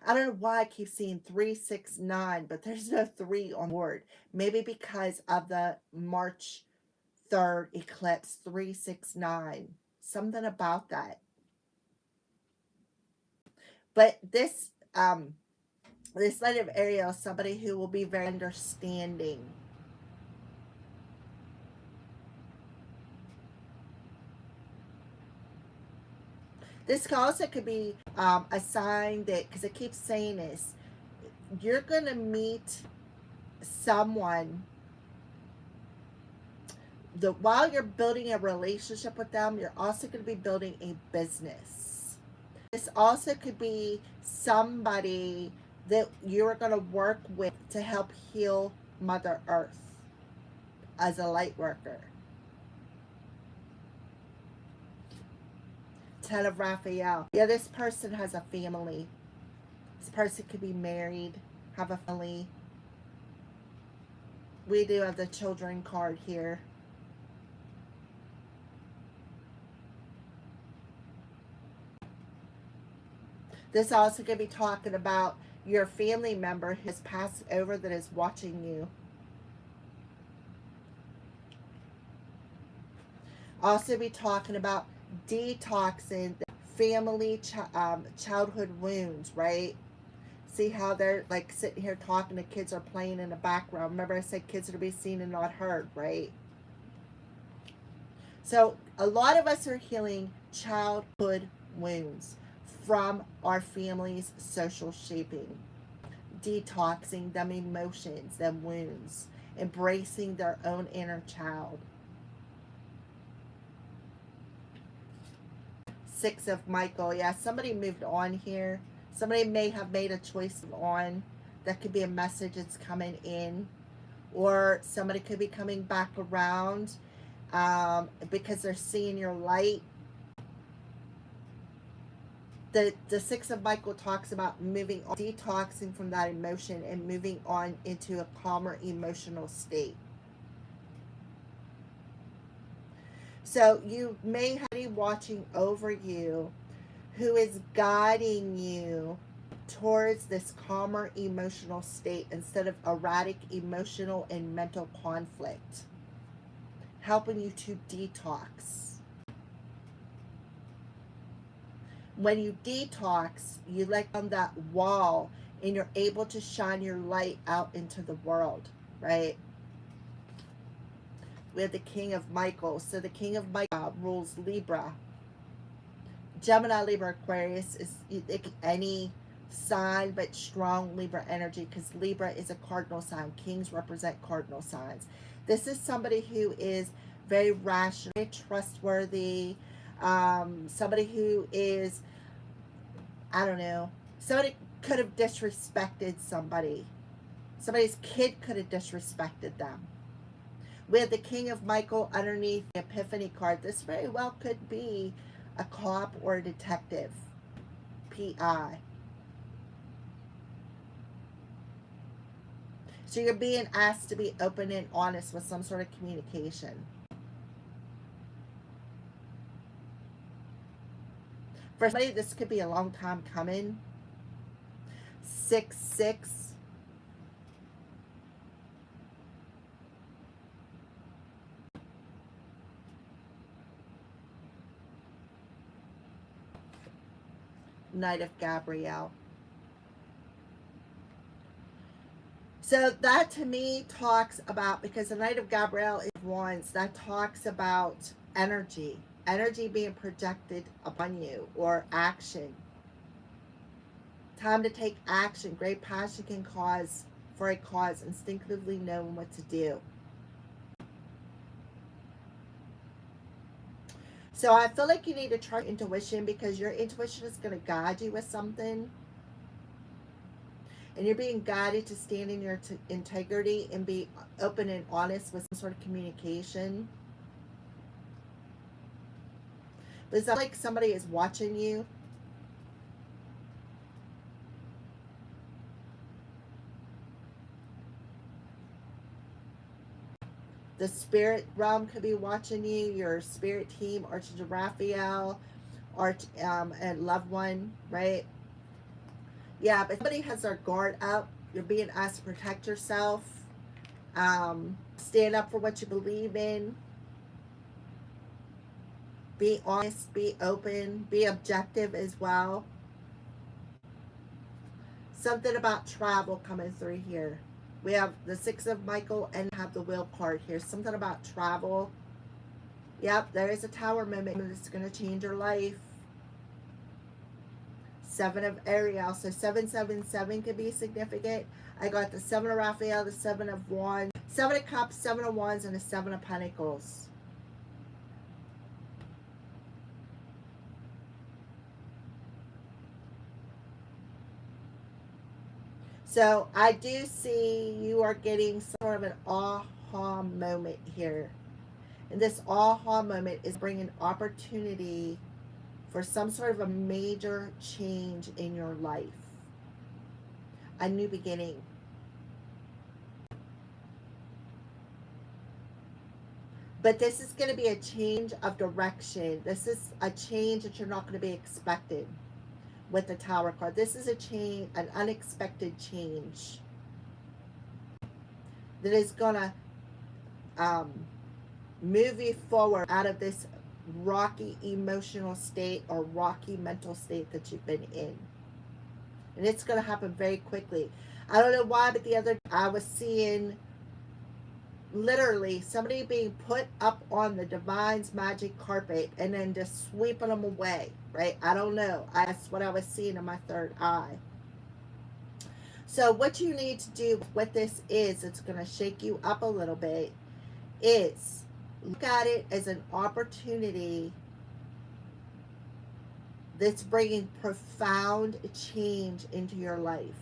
I don't know why I keep seeing 3, 6, 9, but there's no 3 on board. Maybe because of the March 3rd eclipse, 3, 6, 9. Something about that. But this Light of Ariel is somebody who will be very understanding. This also could be a sign that, because it keeps saying this, you're going to meet someone that while you're building a relationship with them, you're also going to be building a business. This also could be somebody that you're going to work with to help heal Mother Earth as a light worker. 10 of Raphael. Yeah, this person has a family. This person could be married, have a family. We do have the children card here. This also could be talking about your family member who has passed over that is watching you. Also be talking about detoxing family childhood wounds, right? See how they're like sitting here talking, the kids are playing in the background. Remember I said kids are to be seen and not heard, right? So a lot of us are healing childhood wounds from our family's social shaping, detoxing them emotions, them wounds, embracing their own inner child. 6 of Michael. Yeah, somebody moved on here. Somebody may have made a choice of on. That could be a message that's coming in. Or somebody could be coming back around because they're seeing your light. The 6 of Michael talks about moving on, detoxing from that emotion and moving on into a calmer emotional state. So you may have somebody watching over you who is guiding you towards this calmer emotional state instead of erratic emotional and mental conflict, helping you to detox. When you detox, you let down that wall and you're able to shine your light out into the world, right? We have the King of Michael. So the King of Michael rules Libra. Gemini, Libra, Aquarius is any sign, but strong Libra energy, because Libra is a cardinal sign. Kings represent cardinal signs. This is somebody who is very rational, very trustworthy, somebody who is, I don't know, somebody could have disrespected somebody. Somebody's kid could have disrespected them. We have the King of Michael underneath the Epiphany card. This very well could be a cop or a detective, PI. So you're being asked to be open and honest with some sort of communication. For somebody, this could be a long time coming. 6-6. Knight of Gabrielle. So that to me talks about, because the Knight of Gabrielle is Wands, that talks about energy being projected upon you, or action. Time to take action. Great passion can cause for a cause, instinctively knowing what to do. So I feel like you need to trust intuition, because your intuition is going to guide you with something. And you're being guided to stand in your integrity and be open and honest with some sort of communication. But it's not like somebody is watching you. The spirit realm could be watching you. Your spirit team, Archangel Raphael, and loved one, right? Yeah, but somebody has their guard up. You're being asked to protect yourself. Stand up for what you believe in. Be honest, be open, be objective as well. Something about travel coming through here. We have the 6 of Michael and have the Wheel card here. Something about travel. Yep, there is a Tower moment that's going to change your life. 7 of Ariel. So 777 could be significant. I got the 7 of Raphael, the 7 of Wands, 7 of Cups, 7 of Wands, and the 7 of Pentacles. So I do see you are getting sort of an aha moment here. And this aha moment is bringing opportunity for some sort of a major change in your life. A new beginning. But this is going to be a change of direction. This is a change that you're not going to be expected with the Tower card. This is a change, an unexpected change that is going to move you forward out of this rocky emotional state or rocky mental state that you've been in. And it's going to happen very quickly. I don't know why, but the other day I was seeing literally somebody being put up on the Divine's magic carpet and then just sweeping them away, right? I don't know. That's what I was seeing in my third eye. So what you need to do, what this is, it's going to shake you up a little bit, is look at it as an opportunity that's bringing profound change into your life.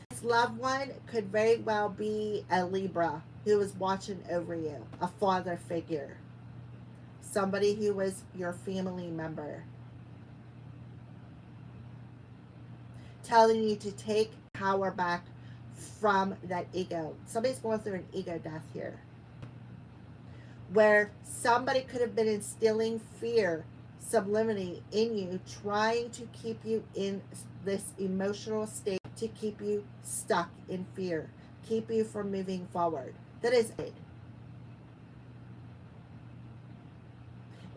This loved one could very well be a Libra who is watching over you, a father figure, somebody who was your family member, telling you to take power back from that ego. Somebody's going through an ego death here, where somebody could have been instilling fear subliminally in you, trying to keep you in this emotional state to keep you stuck in fear, keep you from moving forward. That is it.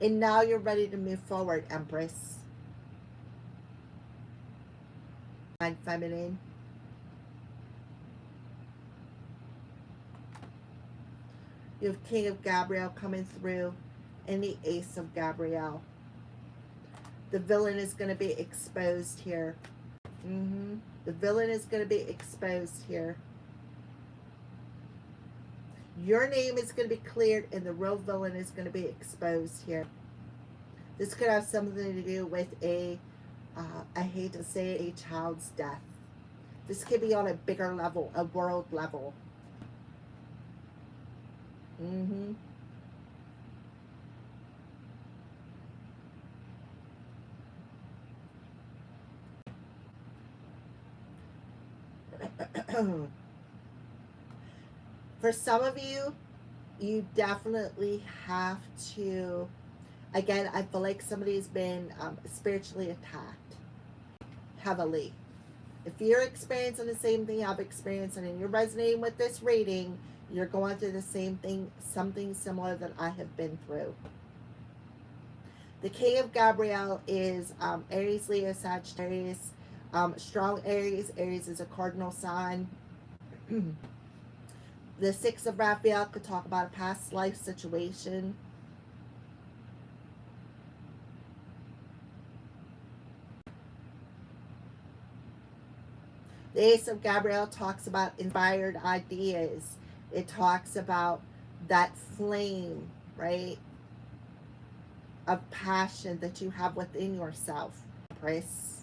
And now you're ready to move forward, Empress. Feminine. You have King of Gabriel coming through and the Ace of Gabriel. The villain is going to be exposed here. The villain is going to be exposed here. Your name is going to be cleared and the real villain is going to be exposed here. This could have something to do with I hate to say it, a child's death. This could be on a bigger level, a world level. For some of you, you definitely have to, again, I feel like somebody's been spiritually attacked heavily. If you're experiencing the same thing I've experienced and you're resonating with this reading, you're going through the same thing, something similar that I have been through. The King of Gabriel is Aries, Leo, Sagittarius, strong Aries. Aries is a cardinal sign. The Six of Raphael could talk about a past life situation. The Ace of Gabriel talks about inspired ideas. It talks about that flame, right, of passion that you have within yourself. Empress.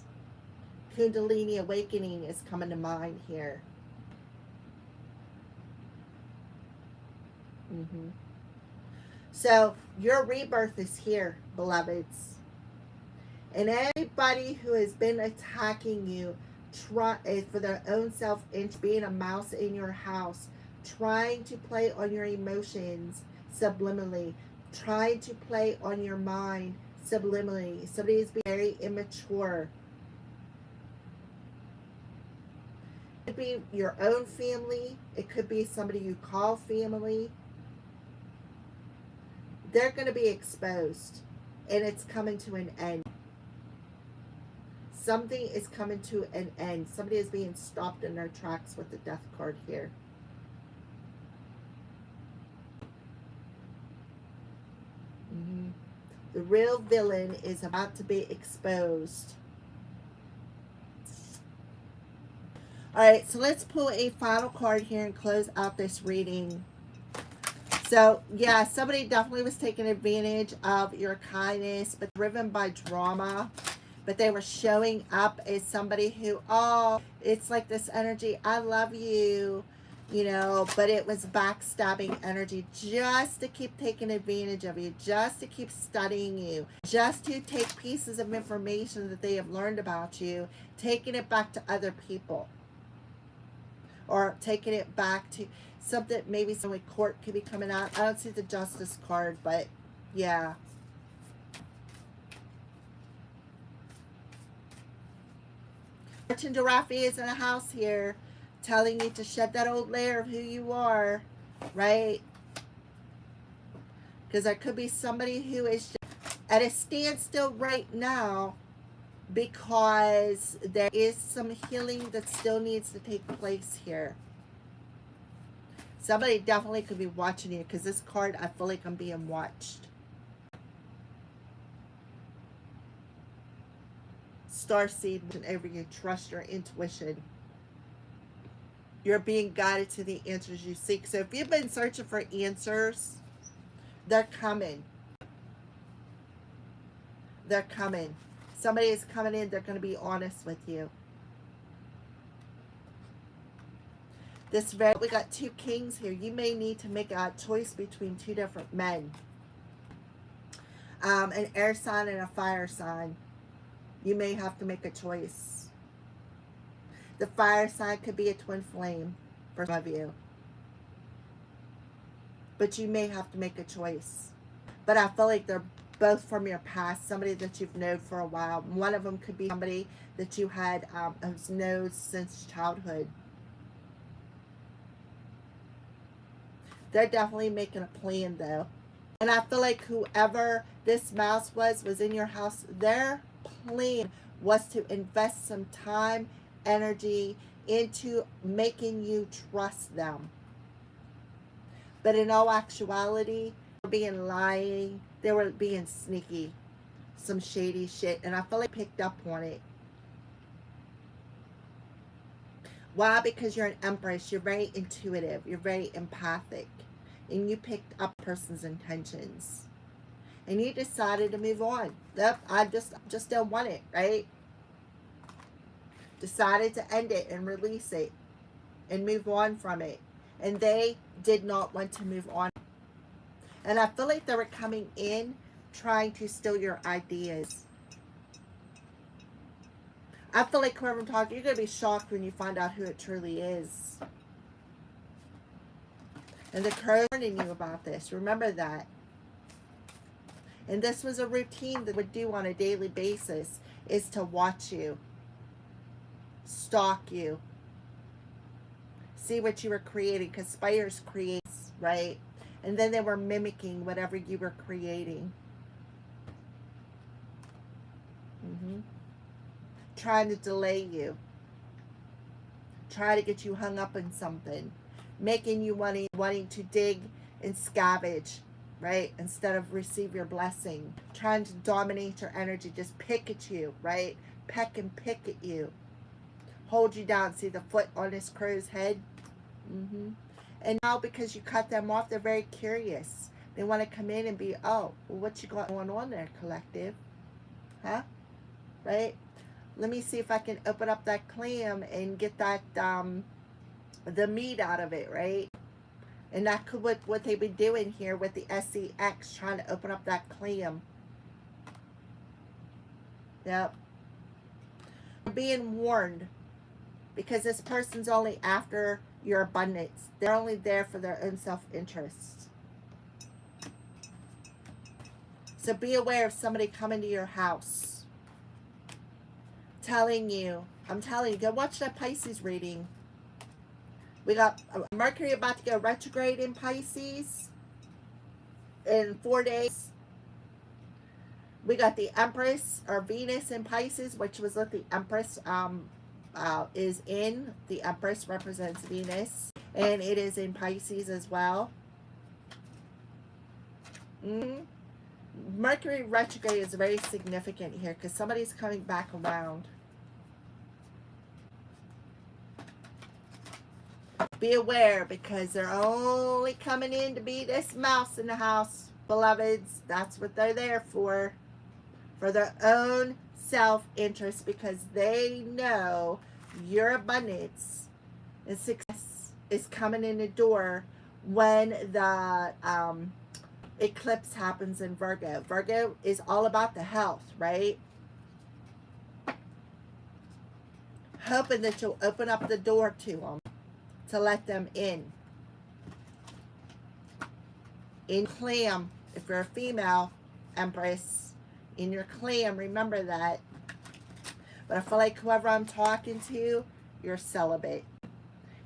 Kundalini awakening is coming to mind here. So your rebirth is here, beloveds. And anybody who has been attacking you for their own self-interest, being a mouse in your house, trying to play on your emotions subliminally, trying to play on your mind subliminally. Somebody is being very immature. It could be your own family. It could be somebody you call family. They're going to be exposed, and it's coming to an end. Something is coming to an end. Somebody is being stopped in their tracks with the death card here. The real villain is about to be exposed. All right, so let's pull a final card here and close out this reading. So, yeah, somebody definitely was taking advantage of your kindness, but driven by drama. But they were showing up as somebody who, oh, it's like this energy, I love you, you know, but it was backstabbing energy just to keep taking advantage of you, just to keep studying you, just to take pieces of information that they have learned about you, taking it back to other people. Or taking it back to something, maybe some court could be coming out. I don't see the Justice card, but yeah. Archangel Raphael is in the house here, telling you to shed that old layer of who you are, right? Because there could be somebody who is at a standstill right now because there is some healing that still needs to take place here. Somebody definitely could be watching you because this card, I feel like I'm being watched. Starseed, whenever you trust your intuition, you're being guided to the answers you seek. So if you've been searching for answers, they're coming. They're coming. Somebody is coming in. They're going to be honest with you. We got two kings here. You may need to make a choice between two different men. An air sign and a fire sign. You may have to make a choice. The fire sign could be a twin flame for some of you. But you may have to make a choice. But I feel like they're both from your past, somebody that you've known for a while. One of them could be somebody that you had has known since childhood. They're definitely making a plan though. And I feel like whoever this mouse was in your house. Their plan was to invest some time, energy into making you trust them. But in all actuality, they were being lying. They were being sneaky. Some shady shit. And I feel like I picked up on it. Why? Because you're an Empress. You're very intuitive. You're very empathic. And you picked up a person's intentions. And you decided to move on. Yep, I just don't want it, right? Decided to end it and release it. And move on from it. And they did not want to move on. And I feel like they were coming in trying to steal your ideas. I feel like whoever I'm talking, you're going to be shocked when you find out who it truly is. And the crow's warning you about this. Remember that. And this was a routine that would do on a daily basis, is to watch you, stalk you, see what you were creating, because spiders create, right? And then they were mimicking whatever you were creating. Trying to delay you. Try to get you hung up in something. Making you wanting to dig and scavenge, right? Instead of receive your blessing. Trying to dominate your energy. Just pick at you, right? Peck and pick at you. Hold you down. See the foot on this crow's head? And now because you cut them off, they're very curious. They want to come in and be, oh, well, what you got going on there, collective? Huh? Right? Let me see if I can open up that clam and get that, the meat out of it, right? And that could what they've been doing here with the SEX, trying to open up that clam. Yep. You're being warned, because this person's only after your abundance. They're only there for their own self-interest. So be aware of somebody coming to your house. Telling you, I'm telling you, go watch that Pisces reading. We got Mercury about to go retrograde in Pisces in 4 days. We got the Empress or Venus in Pisces, which was what the Empress is in. The Empress represents Venus, and it is in Pisces as well. Mercury retrograde is very significant here because somebody's coming back around. Be aware, because they're only coming in to be this mouse in the house, beloveds. That's what they're there for their own self-interest, because they know your abundance and success is coming in the door when the eclipse happens in Virgo. Virgo is all about the health, right? Hoping that you'll open up the door to them, to let them in. In clam, if you're a female Empress, in your clam, remember that. But I feel like whoever I'm talking to, you're celibate.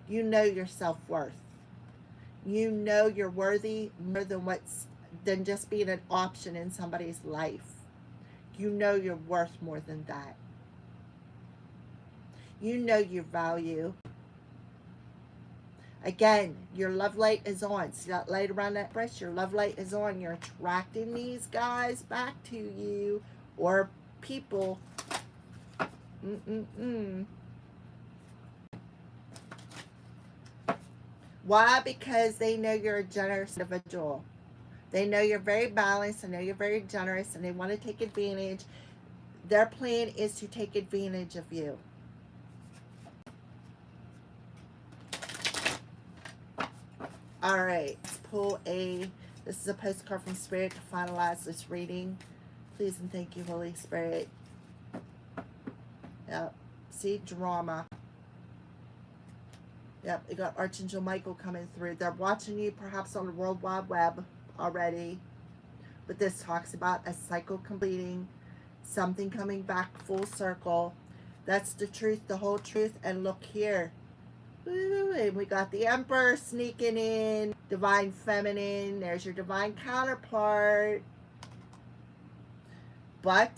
You know your self-worth. You know you're worthy more than just being an option in somebody's life. You know you're worth more than that. You know your value. Again, your love light is on. See that light around that breast? Your love light is on. You're attracting these guys back to you, or people. Why? Because they know you're a generous individual. They know you're very balanced. They know you're very generous, and they want to take advantage. Their plan is to take advantage of you. All right, let's pull this is a postcard from Spirit to finalize this reading. Please and thank you, Holy Spirit. Yep, see, drama. Yep, you got Archangel Michael coming through. They're watching you perhaps on the World Wide Web already. but this talks about a cycle completing, something coming back full circle. That's the truth, the whole truth. And look here. Woo, and we got the Emperor sneaking in. Divine Feminine. There's your divine counterpart. But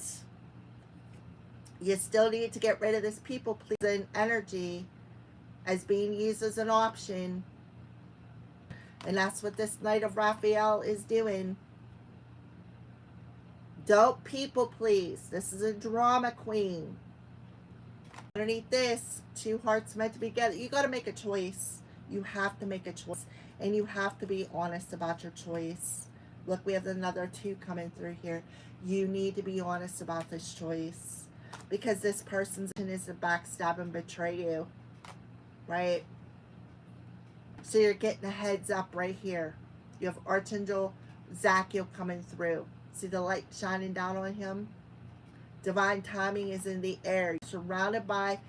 you still need to get rid of this people pleasing energy as being used as an option. And that's what this Knight of Raphael is doing. Don't people please. This is a drama queen. Underneath this, two hearts meant to be together. You got to make a choice. You have to make a choice. And you have to be honest about your choice. Look, we have another two coming through here. You need to be honest about this choice. Because this person's is to backstab and betray you. Right? So you're getting a heads up right here. You have Archangel Zachiel coming through. See the light shining down on him? Divine timing is in the air. You're surrounded by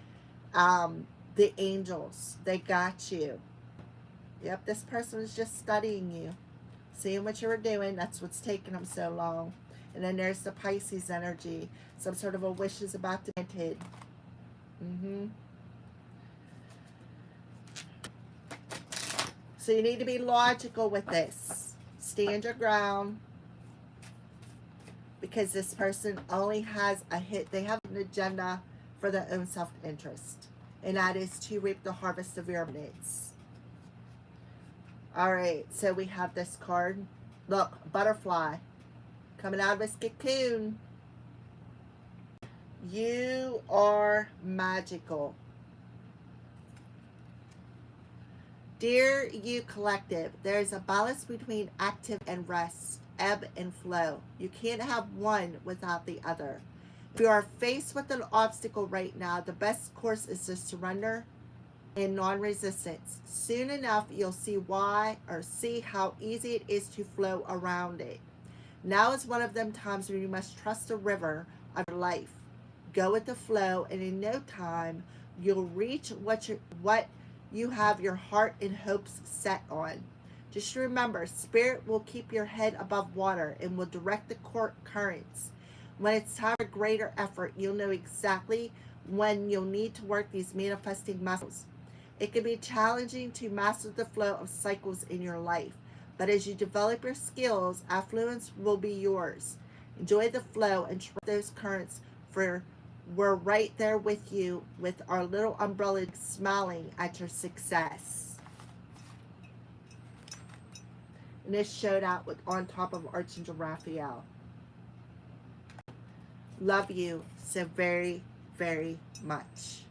the angels. They got you. Yep, this person is just studying you. Seeing what you were doing. That's what's taking them so long. And then there's the Pisces energy. Some sort of a wish is about to be granted. So you need to be logical with this. Stand your ground. Because this person only has a hit. They have an agenda for their own self-interest. And that is to reap the harvest of your abundance. Alright, so we have this card. Look, butterfly. Coming out of its cocoon. You are magical. Dear you collective, there is a balance between active and rest, ebb and flow. You can't have one without the other. If you are faced with an obstacle right now, the best course is to surrender and non-resistance. Soon enough, you'll see why, or see how easy it is to flow around it. Now is one of them times when you must trust the river of your life. Go with the flow, and in no time, you'll reach what you have your heart and hopes set on. Just remember, Spirit will keep your head above water and will direct the currents. When it's time for greater effort, you'll know exactly when you'll need to work these manifesting muscles. It can be challenging to master the flow of cycles in your life, but as you develop your skills, affluence will be yours. Enjoy the flow and trust those currents, for we're right there with you with our little umbrella smiling at your success. And this showed out with on top of Archangel Raphael. Love you so very, very much.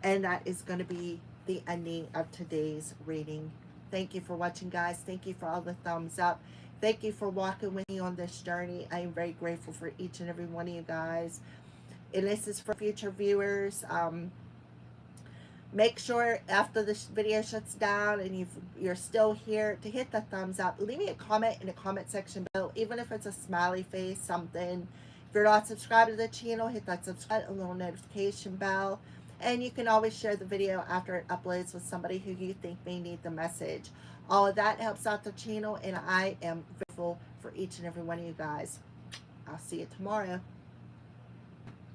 And that is going to be the ending of today's reading. Thank you for watching, guys. Thank you for all the thumbs up. Thank you for walking with me on this journey. I am very grateful for each and every one of you guys. And this is for future viewers. Make sure after this video shuts down and you're still here to hit the thumbs up. Leave me a comment in the comment section below, even if it's a smiley face, something. If you're not subscribed to the channel, hit that subscribe, a little notification bell. And you can always share the video after it uploads with somebody who you think may need the message. All of that helps out the channel, and I am grateful for each and every one of you guys. I'll see you tomorrow.